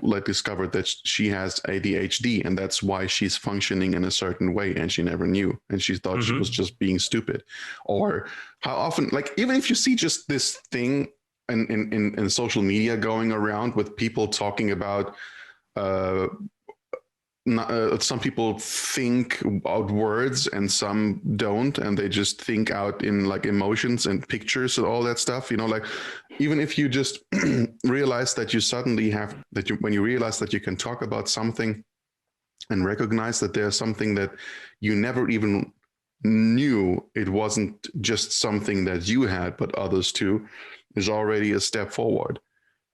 like discovered that she has ADHD, and that's why she's functioning in a certain way, and she never knew, and she thought she was just being stupid. Or how often, like, even if you see just this thing in social media going around with people talking about some people think out words and some don't, and they just think out in like emotions and pictures and all that stuff, you know, like even if you just realize that you suddenly have that when you realize that you can talk about something and recognize that there's something that you never even knew, it wasn't just something that you had but others too, is already a step forward,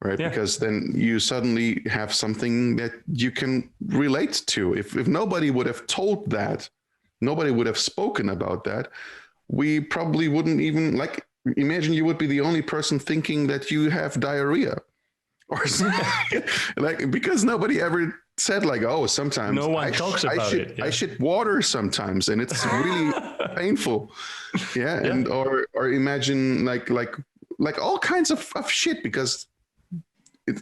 right? Yeah. Because then you suddenly have something that you can relate to. If nobody would have told that, nobody would have spoken about that, we probably wouldn't even, like, imagine you would be the only person thinking that you have diarrhea or something. Like, because nobody ever said like, oh, sometimes no one talks about it. Yeah. I shit water sometimes and it's really painful. Yeah. And or imagine like all kinds of shit, because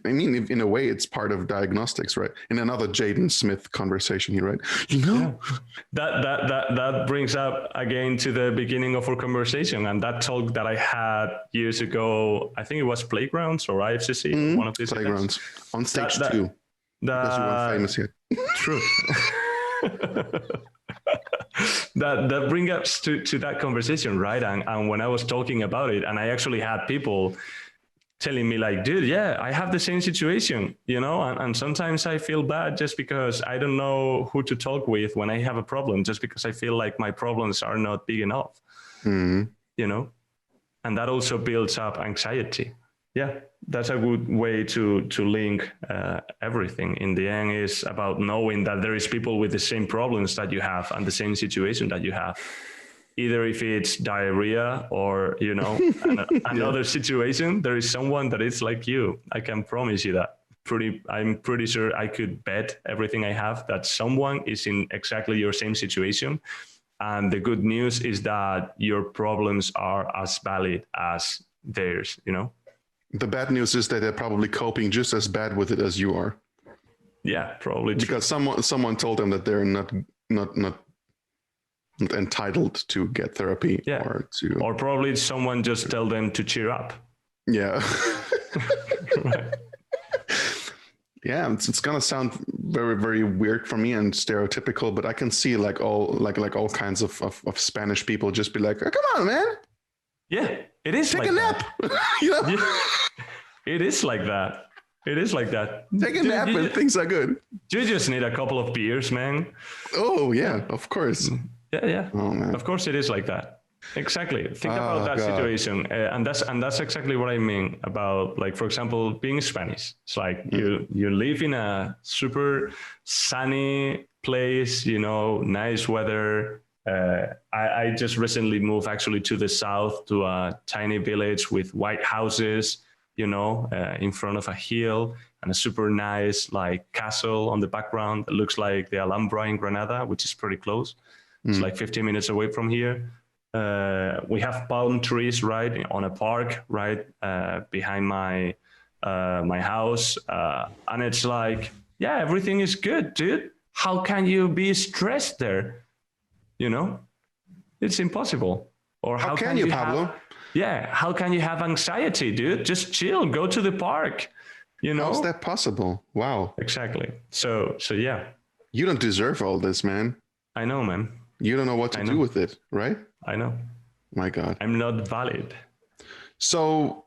I mean, in a way, it's part of diagnostics, right? In another Jaden Smith conversation here, right? You know, that brings up again to the beginning of our conversation and that talk that I had years ago. I think it was Playgrounds or IFCC, one of these Playgrounds events. On stage 2, because you weren't famous yet. True. that brings us to that conversation, right? And when I was talking about it, and I actually had people telling me like, dude, yeah, I have the same situation, you know, and sometimes I feel bad just because I don't know who to talk with when I have a problem, just because I feel like my problems are not big enough, you know, and that also builds up anxiety. Yeah, that's a good way to link everything. In the end, is about knowing that there is people with the same problems that you have and the same situation that you have. Either if it's diarrhea or, you know, another situation, there is someone that is like you. I can promise you that. I'm pretty sure I could bet everything I have that someone is in exactly your same situation. And the good news is that your problems are as valid as theirs, you know? The bad news is that they're probably coping just as bad with it as you are. Yeah, probably. Because someone told them that they're not entitled to get therapy, or probably someone just tell them to cheer up. Yeah. Right. Yeah, it's gonna sound very, very weird for me and stereotypical, but I can see like all kinds of Spanish people just be like, oh, come on, man. Yeah, it is. Take a nap. You know? Yeah. It is like that. It is like that. Take a nap and things are good. You just need a couple of beers, man. Oh yeah, of course. Yeah. Oh, man. Of course it is like that. Exactly. Think about that situation. And that's exactly what I mean about, like, for example, being Spanish. It's like you live in a super sunny place, you know, nice weather. I just recently moved actually to the south to a tiny village with white houses, you know, in front of a hill, and a super nice like castle on the background that looks like the Alhambra in Granada, which is pretty close. It's like 15 minutes away from here. We have palm trees right on a park right behind my house, and it's like, yeah, everything is good, dude. How can you be stressed there? You know, it's impossible. Or how can you, Pablo? Yeah. How can you have anxiety, dude? Just chill, go to the park, you know? How's that possible? Wow. Exactly. So yeah, You don't deserve all this, man. I know, man. You don't know what to do with it, right? I know. My God. I'm not valid. So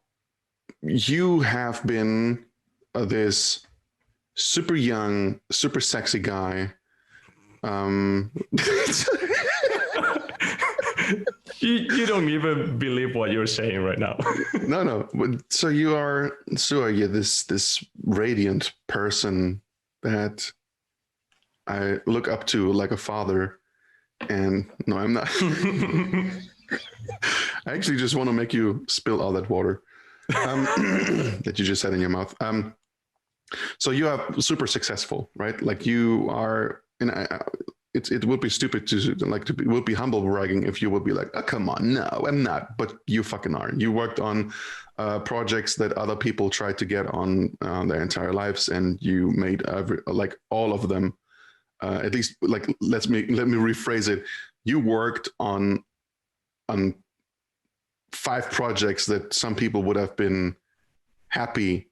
you have been this super young, super sexy guy. You don't even believe what you're saying right now. No. So you're this radiant person that I look up to like a father. And no, I'm not. I actually just want to make you spill all that water that you just had in your mouth. So you are super successful, right? Like you are, and it would be stupid it would be humble bragging if you would be like, oh, come on, no, I'm not, but you fucking are. You worked on projects that other people tried to get on their entire lives, and you made all of them. At least, like, let me rephrase it. You worked on 5 projects that some people would have been happy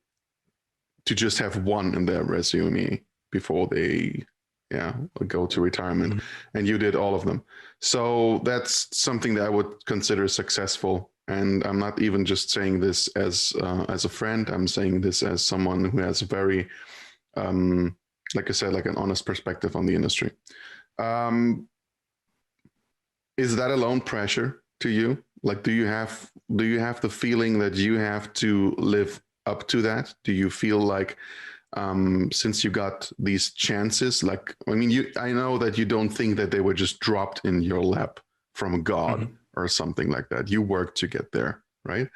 to just have one in their resume before they go to retirement. Mm-hmm. And you did all of them. So that's something that I would consider successful. And I'm not even just saying this as a friend. I'm saying this as someone who has a very, like I said, like an honest perspective on the industry. Is that alone pressure to you? Like, do you have the feeling that you have to live up to that? Do you feel like, since you got these chances, like, I mean, I know that you don't think that they were just dropped in your lap from God or something like that. You worked to get there, right?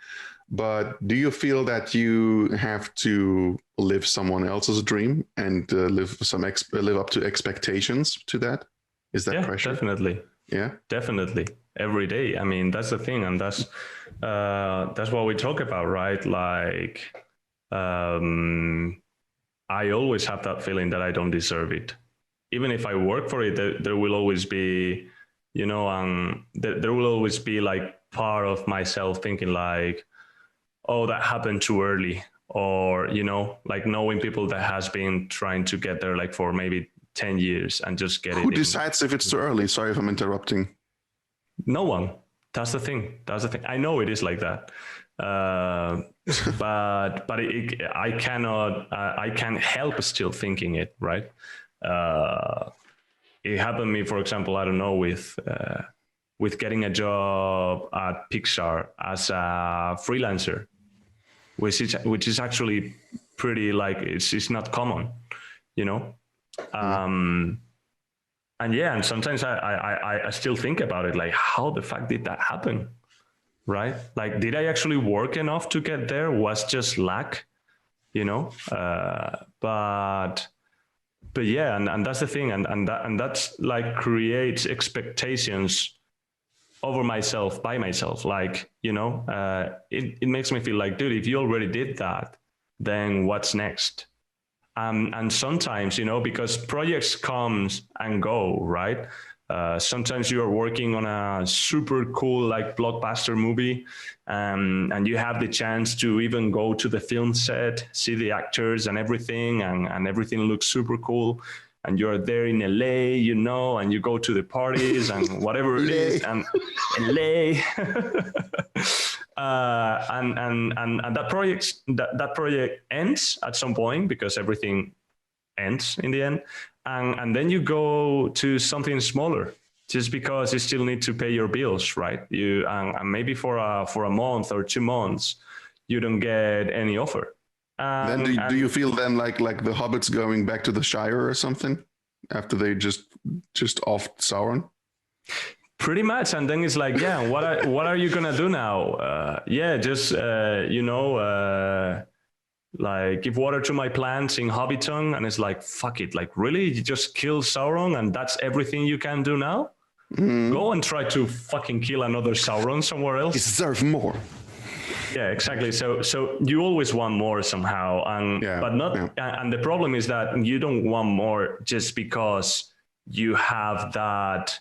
But do you feel that you have to live someone else's dream and live up to expectations to that? Is that pressure? Definitely. Yeah, definitely. Every day. I mean, that's the thing, and that's what we talk about, right? Like, I always have that feeling that I don't deserve it, even if I work for it. There will always be, there will always be like part of myself thinking like, oh, that happened too early, or like knowing people that has been trying to get there like for maybe 10 years and just get it. Who decides if it's too early? Sorry if I'm interrupting. No one. That's the thing. I know it is like that, but I can't help still thinking it, right? It happened to me, for example, I don't know, with getting a job at Pixar as a freelancer, which is actually pretty, like, it's not common, and sometimes I still think about it, like, how the fuck did that happen, right? Like, did I actually work enough to get there? Was just luck, but yeah, and that's the thing, and that's like creates expectations over myself, by myself, like, it makes me feel like, dude, if you already did that, then what's next? And sometimes, because projects comes and go, right? Sometimes you are working on a super cool, like, blockbuster movie, and you have the chance to even go to the film set, see the actors and everything, and everything looks super cool. And you're there in LA, and you go to the parties and whatever it is, and LA. And that project ends at some point, because everything ends in the end, and then you go to something smaller just because you still need to pay your bills, right? And maybe for a month or 2 months you don't get any offer. Then do you feel then like the hobbits going back to the Shire or something after they just offed Sauron? Pretty much. And then it's like, yeah, what are you gonna do now? Just like, give water to my plants in Hobbiton. And it's like, fuck it, like, really, you just kill Sauron and that's everything you can do now? Go and try to fucking kill another Sauron somewhere else. Deserve more. Yeah, exactly. So you always want more somehow, and and the problem is that you don't want more just because you have that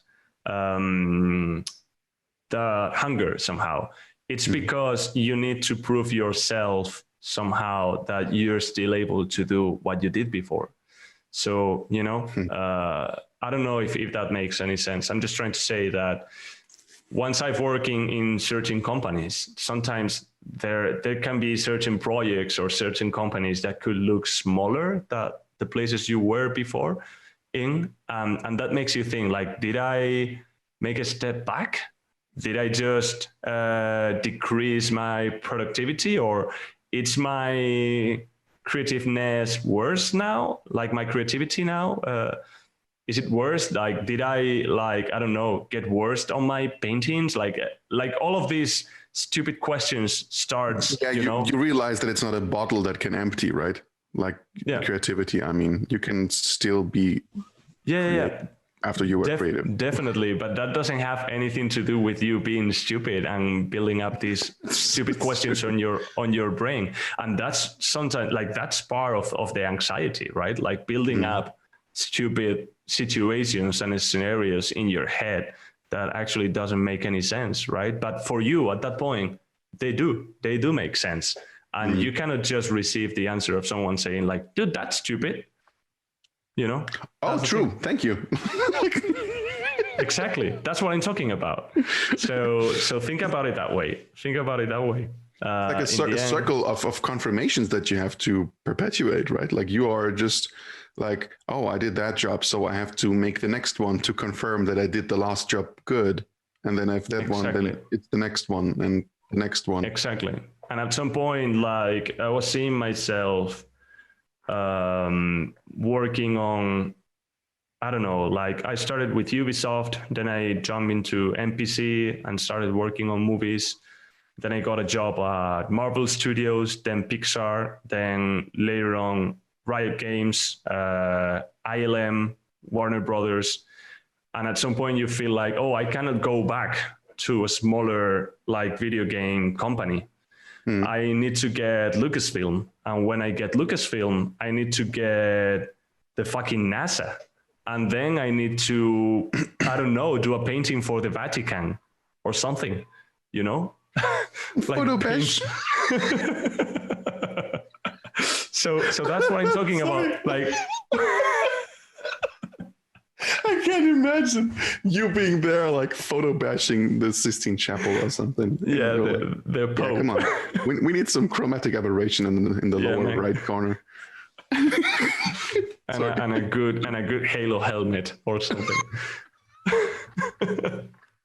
the hunger somehow. it's because you need to prove yourself somehow that you're still able to do what you did before. So, I don't know if that makes any sense. I'm just trying to say that once I've working in certain companies, sometimes there can be certain projects or certain companies that could look smaller than the places you were before in. And that makes you think, like, did I make a step back? Did I just decrease my productivity, or it's my creativeness worse now? Like my creativity now, is it worse? Like, did I, like, I don't know, get worse on my paintings? Like all of these stupid questions starts, Yeah, you realize that it's not a bottle that can empty, right? Like creativity. I mean, you can still be after you were creative. Definitely, but that doesn't have anything to do with you being stupid and building up these stupid questions on your brain. And that's sometimes, like, that's part of the anxiety, right? Like building up stupid situations and scenarios in your head that actually doesn't make any sense, right? But for you at that point, they do make sense. And you cannot just receive the answer of someone saying, like, dude, that's stupid. Oh, true. Thank you. Exactly. That's what I'm talking about. So think about it that way. Like a circle of confirmations that you have to perpetuate, right? Like you are just like, oh, I did that job, so I have to make the next one to confirm that I did the last job good. And then if that one, then it's the next one and the next one. Exactly. And at some point, like, I was seeing myself working on, I don't know, like I started with Ubisoft, then I jumped into NPC and started working on movies. Then I got a job at Marvel Studios, then Pixar, then later on Riot Games, ILM, Warner Brothers. And at some point you feel like, oh, I cannot go back to a smaller, like, video game company. I need to get Lucasfilm. And when I get Lucasfilm, I need to get the fucking NASA. And then I need to, I don't know, do a painting for the Vatican or something, like Photo bash. So that's what I'm talking about. Like, I can't imagine you being there, like photo bashing the Sistine Chapel or something. Yeah, the Pope. Yeah, come on, we need some chromatic aberration in the lower right corner. and a good Halo helmet or something.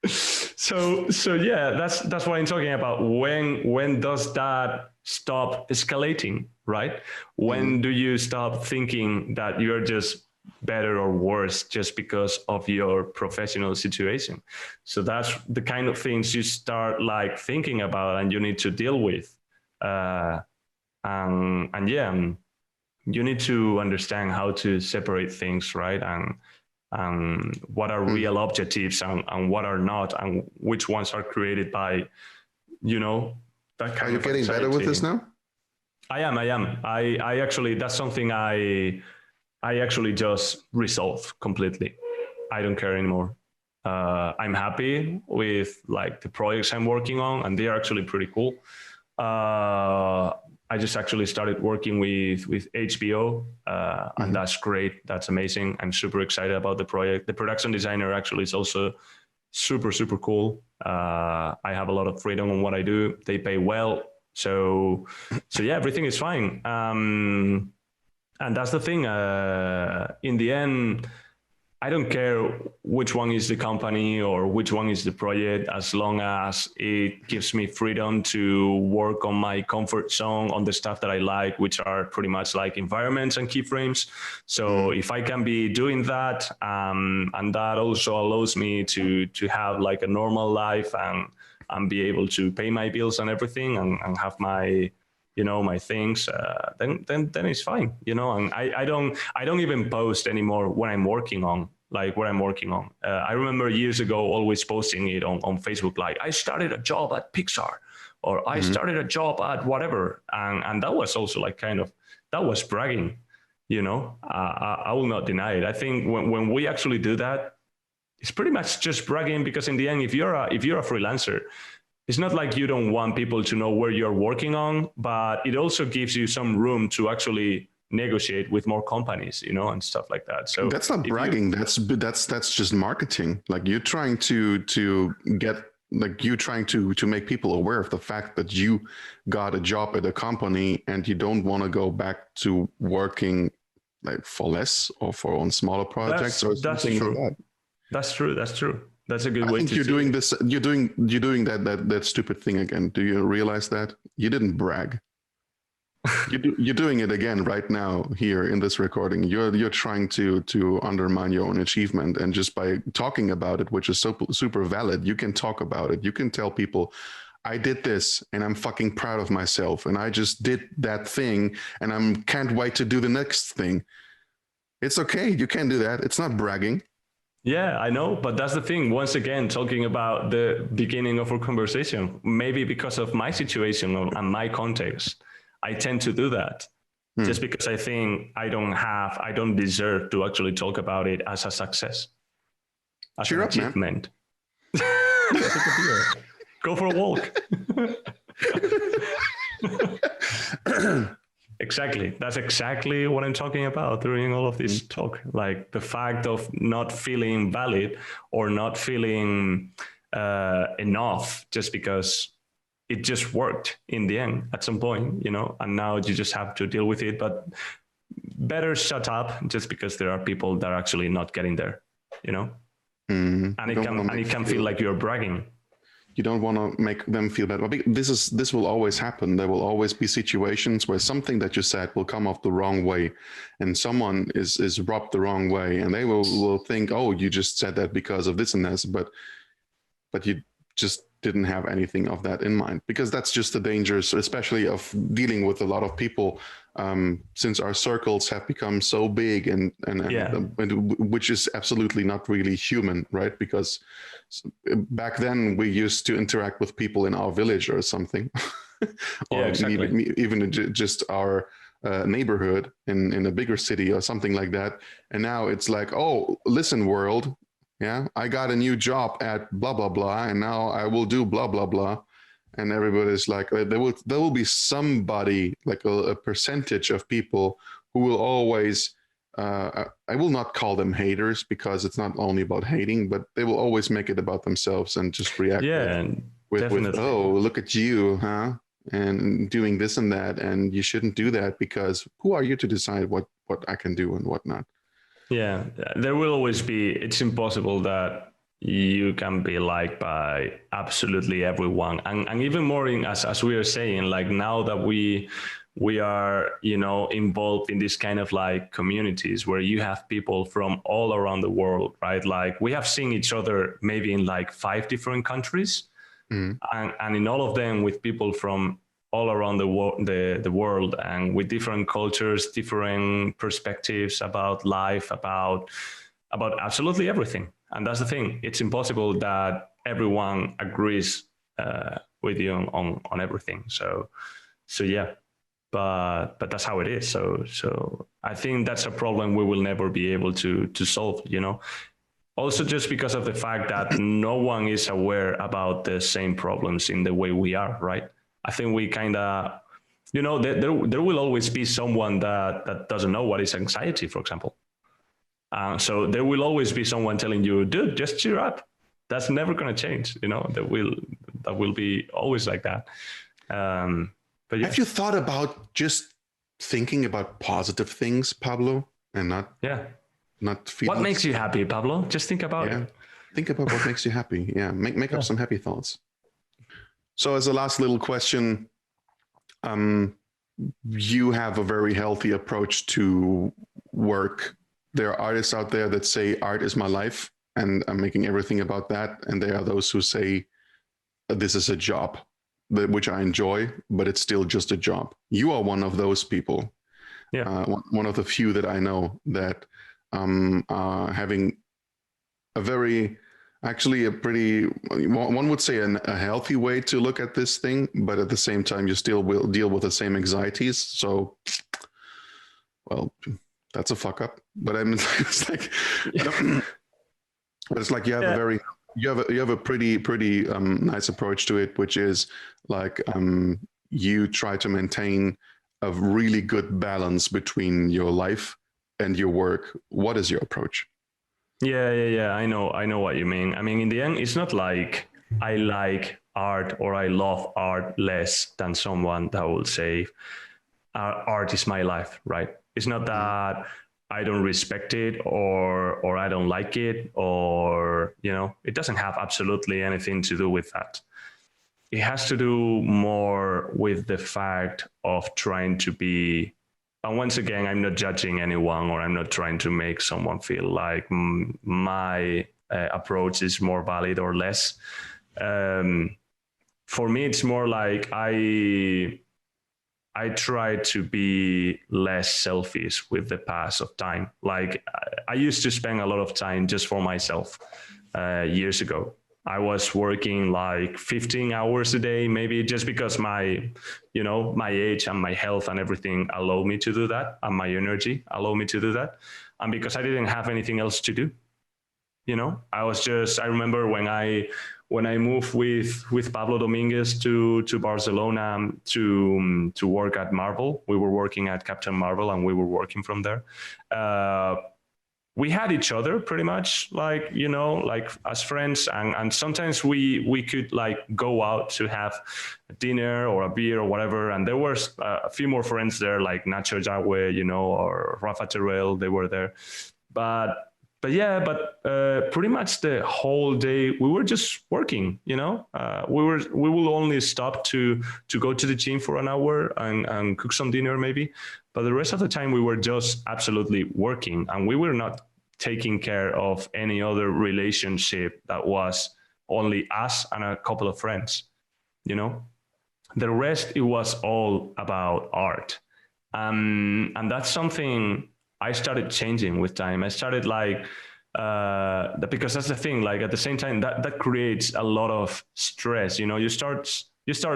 So yeah, that's what I'm talking about. When does that stop escalating, right? When do you stop thinking that you're just better or worse just because of your professional situation? So that's the kind of things you start, like, thinking about and you need to deal with. You need to understand how to separate things, right? And what are real objectives and what are not, and which ones are created by, that kind of. Are you getting better with this now? I am. I actually, that's something I actually just resolve completely. I don't care anymore. I'm happy with, like, the projects I'm working on, and they are actually pretty cool. I just actually started working with HBO, and that's great. That's amazing. I'm super excited about the project. The production designer actually is also super, super cool. I have a lot of freedom on what I do. They pay well. So yeah, everything is fine. And that's the thing. In the end, I don't care which one is the company or which one is the project, as long as it gives me freedom to work on my comfort zone, on the stuff that I like, which are pretty much like environments and keyframes. So if I can be doing that, and that also allows me to have, like, a normal life and be able to pay my bills and everything, and have my, my things, then it's fine, and I don't even post anymore when I'm working on, like, what I'm working on. I remember years ago always posting it on Facebook, like, I started a job at Pixar, or I started a job at whatever. And that was also, like, kind of, that was bragging, I will not deny it. I think when we actually do that, it's pretty much just bragging, because in the end, if you're a freelancer, it's not like you don't want people to know where you're working on, but it also gives you some room to actually negotiate with more companies, you know, and stuff like that. So that's not bragging. That's just marketing. Like you're trying to get, like you trying to make people aware of the fact that you got a job at a company and you don't want to go back to working like for less or for on smaller projects or something like that. That's true. That's a good way to you're doing this. You're doing that stupid thing again. Do you realize that? You didn't brag. You're doing it again right now here in this recording. You're trying to undermine your own achievement, and just by talking about it, which is so super valid, you can talk about it. You can tell people, I did this and I'm fucking proud of myself, and I just did that thing and can't wait to do the next thing. It's okay. You can do that. It's not bragging. Yeah, I know, but that's the thing. Once again, talking about the beginning of our conversation, maybe because of my situation and my context, I tend to do that just because I think I don't deserve to actually talk about it as a success, as Cheer an up, achievement. Go for a walk. Exactly. That's exactly what I'm talking about during all of this talk. Like the fact of not feeling valid or not feeling enough just because it just worked in the end at some point, you know, and now you just have to deal with it. But better shut up just because there are people that are actually not getting there, you know, and it can feel like you're bragging. You don't want to make them feel bad. This will always happen. There will always be situations where something that you said will come off the wrong way, and someone is rubbed the wrong way, and they will think, oh, you just said that because of this and this, but you just didn't have anything of that in mind, because that's just the dangers, especially of dealing with a lot of people, since our circles have become so big and which is absolutely not really human, right? Because back then we used to interact with people in our village or something, or even just our neighborhood in a bigger city or something like that. And now it's like, oh, listen, world. Yeah, I got a new job at blah, blah, blah, and now I will do blah, blah, blah. And everybody's like, there will be somebody, like a percentage of people who will always, I will not call them haters, because it's not only about hating, but they will always make it about themselves and just react with, oh, look at you, huh? And doing this and that, and you shouldn't do that, because who are you to decide what I can do and what not? Yeah, there will always be, it's impossible that you can be liked by absolutely everyone. And even more as we are saying, like now that we are, you know, involved in this kind of like communities where you have people from all around the world, right? Like we have seen each other maybe in like 5 different countries, and in all of them with people from all around the world and with different cultures, different perspectives about life, about absolutely everything. And that's the thing. It's impossible that everyone agrees with you on everything. So yeah, but that's how it is. So I think that's a problem we will never be able to solve, you know. Also, just because of the fact that no one is aware about the same problems in the way we are, right? I think we kind of, you know, there will always be someone that doesn't know what is anxiety, for example. So there will always be someone telling you, dude, just cheer up. That's never going to change. You know, that will be always like that. But yeah. Have you thought about just thinking about positive things, Pablo, and not feeling? What makes you happy, Pablo? Just think about it. Think about what makes you happy. Yeah, make up some happy thoughts. So as a last little question, you have a very healthy approach to work. There are artists out there that say art is my life and I'm making everything about that. And there are those who say this is a job, which I enjoy, but it's still just a job. You are one of those people. Yeah. One of the few that I know that are having a very... actually a pretty, one would say a healthy way to look at this thing, but at the same time, you still will deal with the same anxieties. So, well, that's a fuck up. But I mean, it's like, but it's like you have a very You have a pretty nice approach to it, which is like you try to maintain a really good balance between your life and your work. What is your approach? Yeah. I know what you mean. I mean, in the end, it's not like I like art or I love art less than someone that will say art is my life, right? It's not that I don't respect it or I don't like it, or it doesn't have absolutely anything to do with that. It has to do more with the fact of trying to be, and once again, I'm not judging anyone, or I'm not trying to make someone feel like my approach is more valid or less. For me, it's more like I try to be less selfish with the pass of time. Like I used to spend a lot of time just for myself years ago. I was working like 15 hours a day, maybe, just because my age and my health and everything allowed me to do that, and my energy allowed me to do that, and because I didn't have anything else to do. I remember when I moved with Pablo Dominguez to Barcelona to work at Marvel. We were working at Captain Marvel, and we were working from there. We had each other pretty much, like as friends, and sometimes we could like go out to have dinner or a beer or whatever, and there were a few more friends there, like Nacho Jagüe, or Rafa Terrell. They were there, but pretty much the whole day we were just working. We will only stop to go to the gym for an hour and cook some dinner maybe, but the rest of the time we were just absolutely working, and we were not taking care of any other relationship that was only us and a couple of friends. The rest, it was all about art. And that's something I started changing with time. I started like, because that's the thing, like at the same time that creates a lot of stress. You start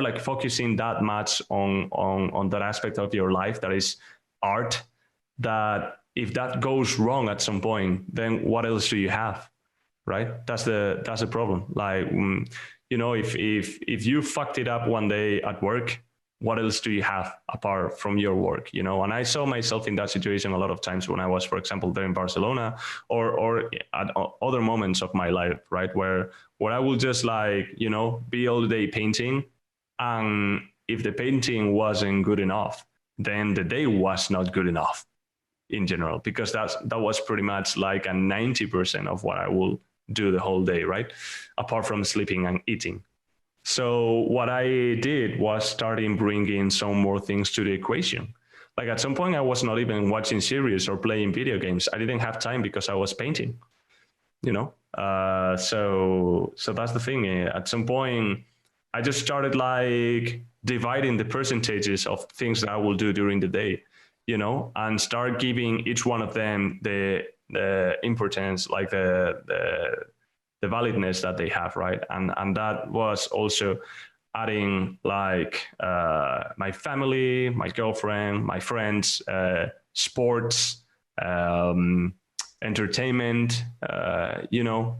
like focusing that much on that aspect of your life that is art, that if that goes wrong at some point, then what else do you have, right? That's the problem. Like, if you fucked it up one day at work, what else do you have apart from your work? And I saw myself in that situation a lot of times when I was, for example, there in Barcelona, or at other moments of my life, right, where I will just like, be all day painting, and if the painting wasn't good enough, then the day was not good enough in general, because that was pretty much like a 90% of what I will do the whole day, right, apart from sleeping and eating. So what I did was starting bringing some more things to the equation. Like at some point, I was not even watching series or playing video games. I didn't have time because I was painting. So that's the thing. At some point, I just started like dividing the percentages of things that I will do during the day, and start giving each one of them the importance, like the validness that they have, right? And that was also adding like my family, my girlfriend, my friends, sports, entertainment,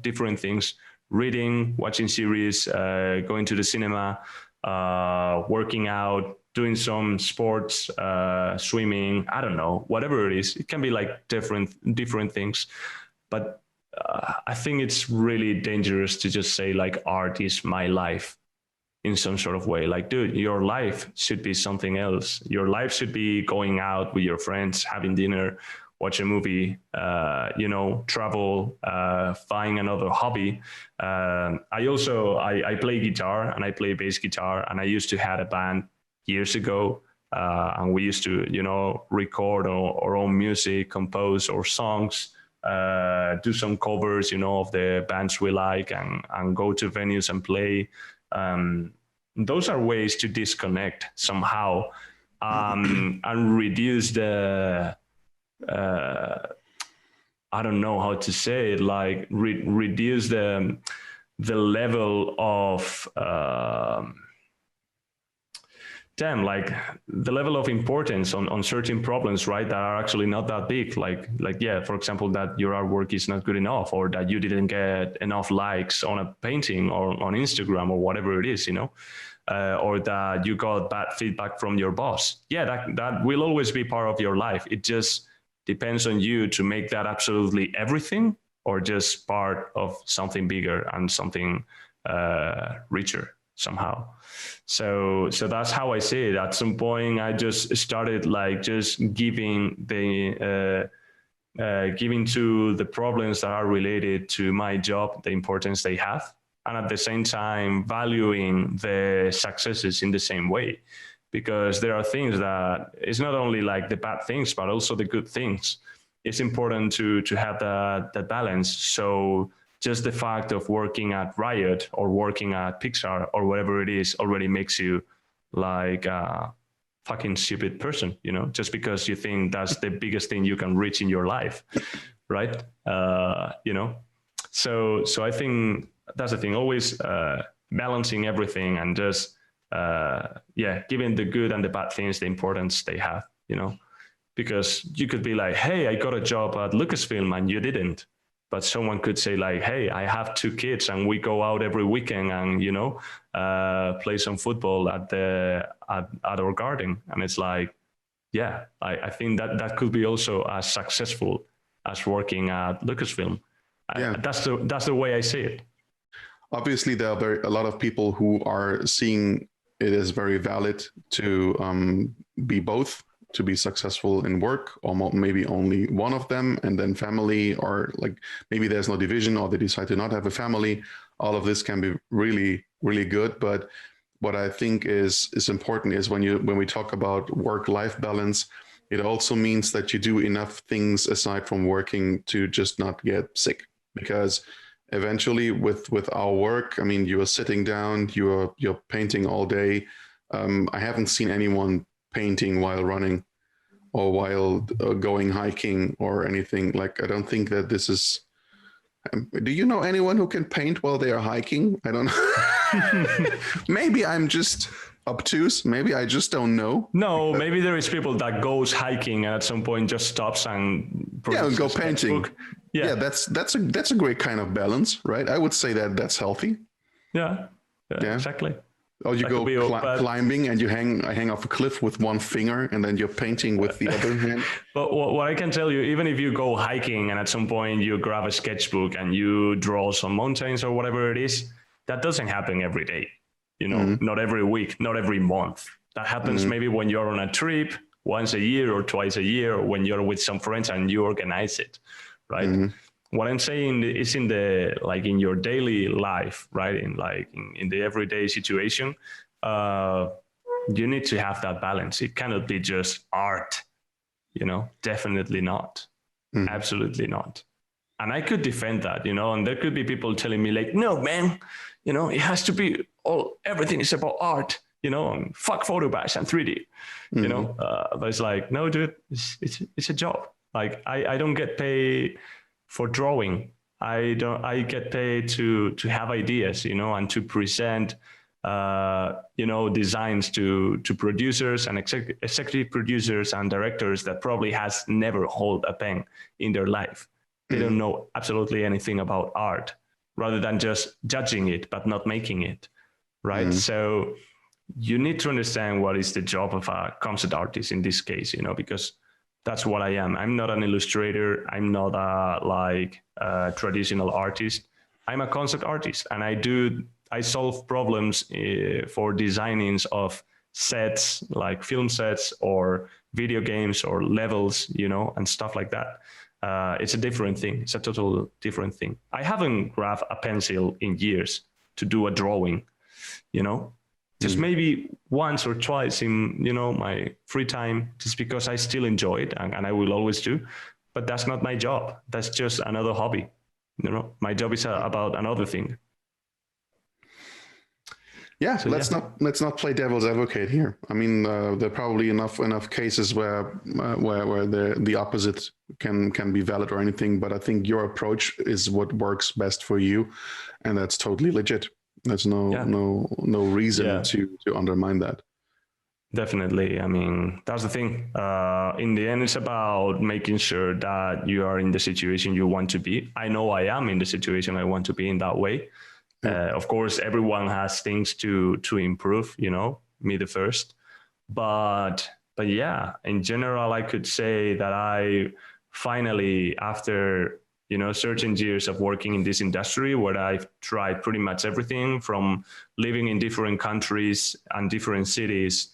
different things, reading, watching series, going to the cinema, working out, doing some sports, swimming, I don't know, whatever it is. It can be like different things. But I think it's really dangerous to just say like art is my life in some sort of way. Like, dude, your life should be something else. Your life should be going out with your friends, having dinner, watch a movie, travel, find another hobby. I play guitar, and I play bass guitar, and I used to have a band years ago. And we used to, record our own music, compose our songs, do some covers, of the bands we like, and go to venues and play. Those are ways to disconnect somehow, and reduce the, I don't know how to say it, like reduce the level of damn, like the level of importance on certain problems, right, that are actually not that big. Like, yeah, for example, that your artwork is not good enough, or that you didn't get enough likes on a painting or on Instagram or whatever it is, or that you got bad feedback from your boss. Yeah, that will always be part of your life. It just depends on you to make that absolutely everything, or just part of something bigger and something richer somehow. So that's how I see it. At some point, I just started like just giving to the problems that are related to my job the importance they have, and at the same time valuing the successes in the same way, because there are things that it's not only like the bad things but also the good things. It's important to have that balance. So just the fact of working at Riot or working at Pixar or whatever it is already makes you like a fucking stupid person, just because you think that's the biggest thing you can reach in your life, right? So I think that's the thing, always balancing everything and just giving the good and the bad things the importance they have, because you could be like, hey, I got a job at Lucasfilm and you didn't. But someone could say like, hey, I have 2 kids and we go out every weekend and, play some football at our garden. And it's like, yeah, I think that could be also as successful as working at Lucasfilm. Yeah. That's the way I see it. Obviously, there are a lot of people who are seeing it as very valid to be both, to be successful in work, or maybe only one of them, and then family, or like maybe there's no division, or they decide to not have a family. All of this can be really, really good. But what I think is important is when we talk about work-life balance, it also means that you do enough things aside from working to just not get sick. Because eventually with our work, I mean, you are sitting down, you're painting all day. I haven't seen anyone painting while running or while going hiking or anything. Like, I don't think that this is, do you know anyone who can paint while they are hiking? I don't know. Maybe I'm just obtuse. Maybe I just don't know. No, maybe there is people that goes hiking and at some point just stops and go painting. Yeah, that's a great kind of balance, right? I would say that that's healthy. Yeah. Exactly. Or you go climbing and you hang off a cliff with one finger and then you're painting with the other hand. But what I can tell you, even if you go hiking and at some point you grab a sketchbook and you draw some mountains or whatever it is, that doesn't happen every day, not every week, not every month. That happens maybe when you're on a trip once a year or twice a year, or when you're with some friends and you organize it, right? What I'm saying is in your daily life, right? In the everyday situation, you need to have that balance. It cannot be just art, definitely not. Absolutely not. And I could defend that, and there could be people telling me like, no, man, it has to be everything is about art, fuck photobash and 3D, but it's like, no, dude, it's a job. Like I don't get paid for drawing. I get paid to have ideas, and to present, designs to producers and executive producers and directors that probably has never hold a pen in their life. They don't know absolutely anything about art, rather than just judging it, but not making it, right? So you need to understand what is the job of a concept artist in this case, because that's what I am. I'm not an illustrator. I'm not a traditional artist. I'm a concept artist, and I solve problems for designings of sets, like film sets or video games or levels, and stuff like that. It's a different thing. It's a total different thing. I haven't grabbed a pencil in years to do a drawing, just maybe once or twice in, my free time, just because I still enjoy it and I will always do, but that's not my job. That's just another hobby. My job is about another thing. Yeah, so let's not play devil's advocate here. I mean, there are probably enough cases where the opposite can be valid or anything, but I think your approach is what works best for you, and that's totally legit. There's no reason to undermine that. Definitely. I mean, that's the thing. In the end, it's about making sure that you are in the situation you want to be. I know I am in the situation I want to be in that way. Of course, everyone has things to improve, you know, me the first. But yeah, in general, I could say that I finally, after, you know, certain years of working in this industry where I've tried pretty much everything from living in different countries and different cities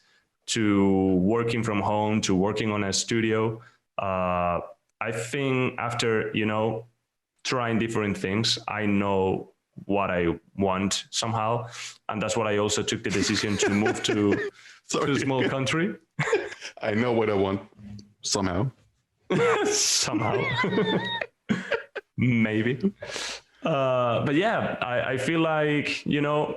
to working from home to working on a studio. I think after, you know, trying different things, I know what I want somehow. And that's what I also took the decision to move to a small country. I know what I want somehow. Somehow. Maybe. But yeah, I feel like, you know,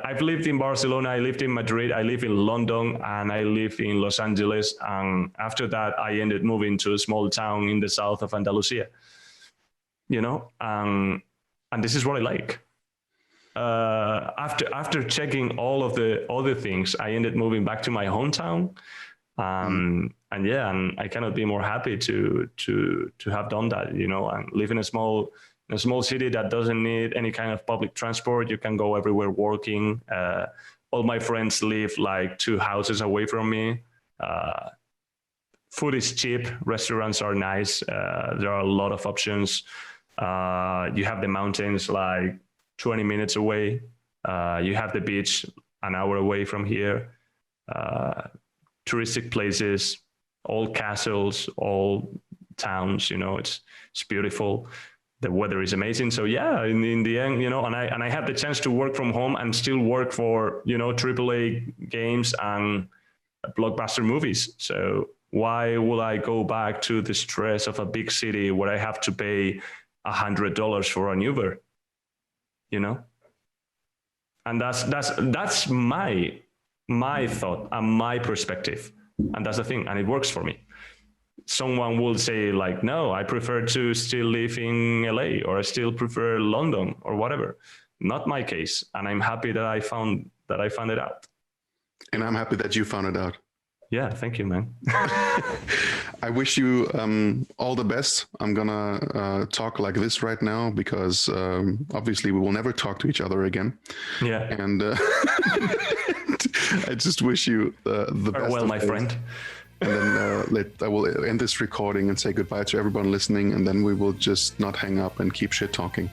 I've lived in Barcelona, I lived in Madrid, I live in London, and I live in Los Angeles. And after that, I ended moving to a small town in the south of Andalusia, you know, and this is what I like. After checking all of the other things, I ended moving back to my hometown. And yeah, and I cannot be more happy to have done that, you know, and live in a small city that doesn't need any kind of public transport. You can go everywhere working. All my friends live like 2 houses away from me. Food is cheap. Restaurants are nice. There are a lot of options. You have the mountains like 20 minutes away. You have the beach an hour away from here. Touristic places, all castles, all towns, you know, it's beautiful. The weather is amazing. So yeah, in the end, you know, and I had the chance to work from home and still work for, you know, AAA games and blockbuster movies. So why will I go back to the stress of a big city where I have to pay $100 for an Uber, you know? And that's my thought and my perspective. And that's the thing. And it works for me. Someone will say like, no, I prefer to still live in LA, or I still prefer London or whatever. Not my case. And I'm happy that I found it out. And I'm happy that you found it out. Yeah, thank you, man. I wish you all the best. I'm gonna talk like this right now because obviously we will never talk to each other again. Yeah. And I just wish you the best. Farewell, my friend. And then I will end this recording and say goodbye to everyone listening, and then we will just not hang up and keep shit talking.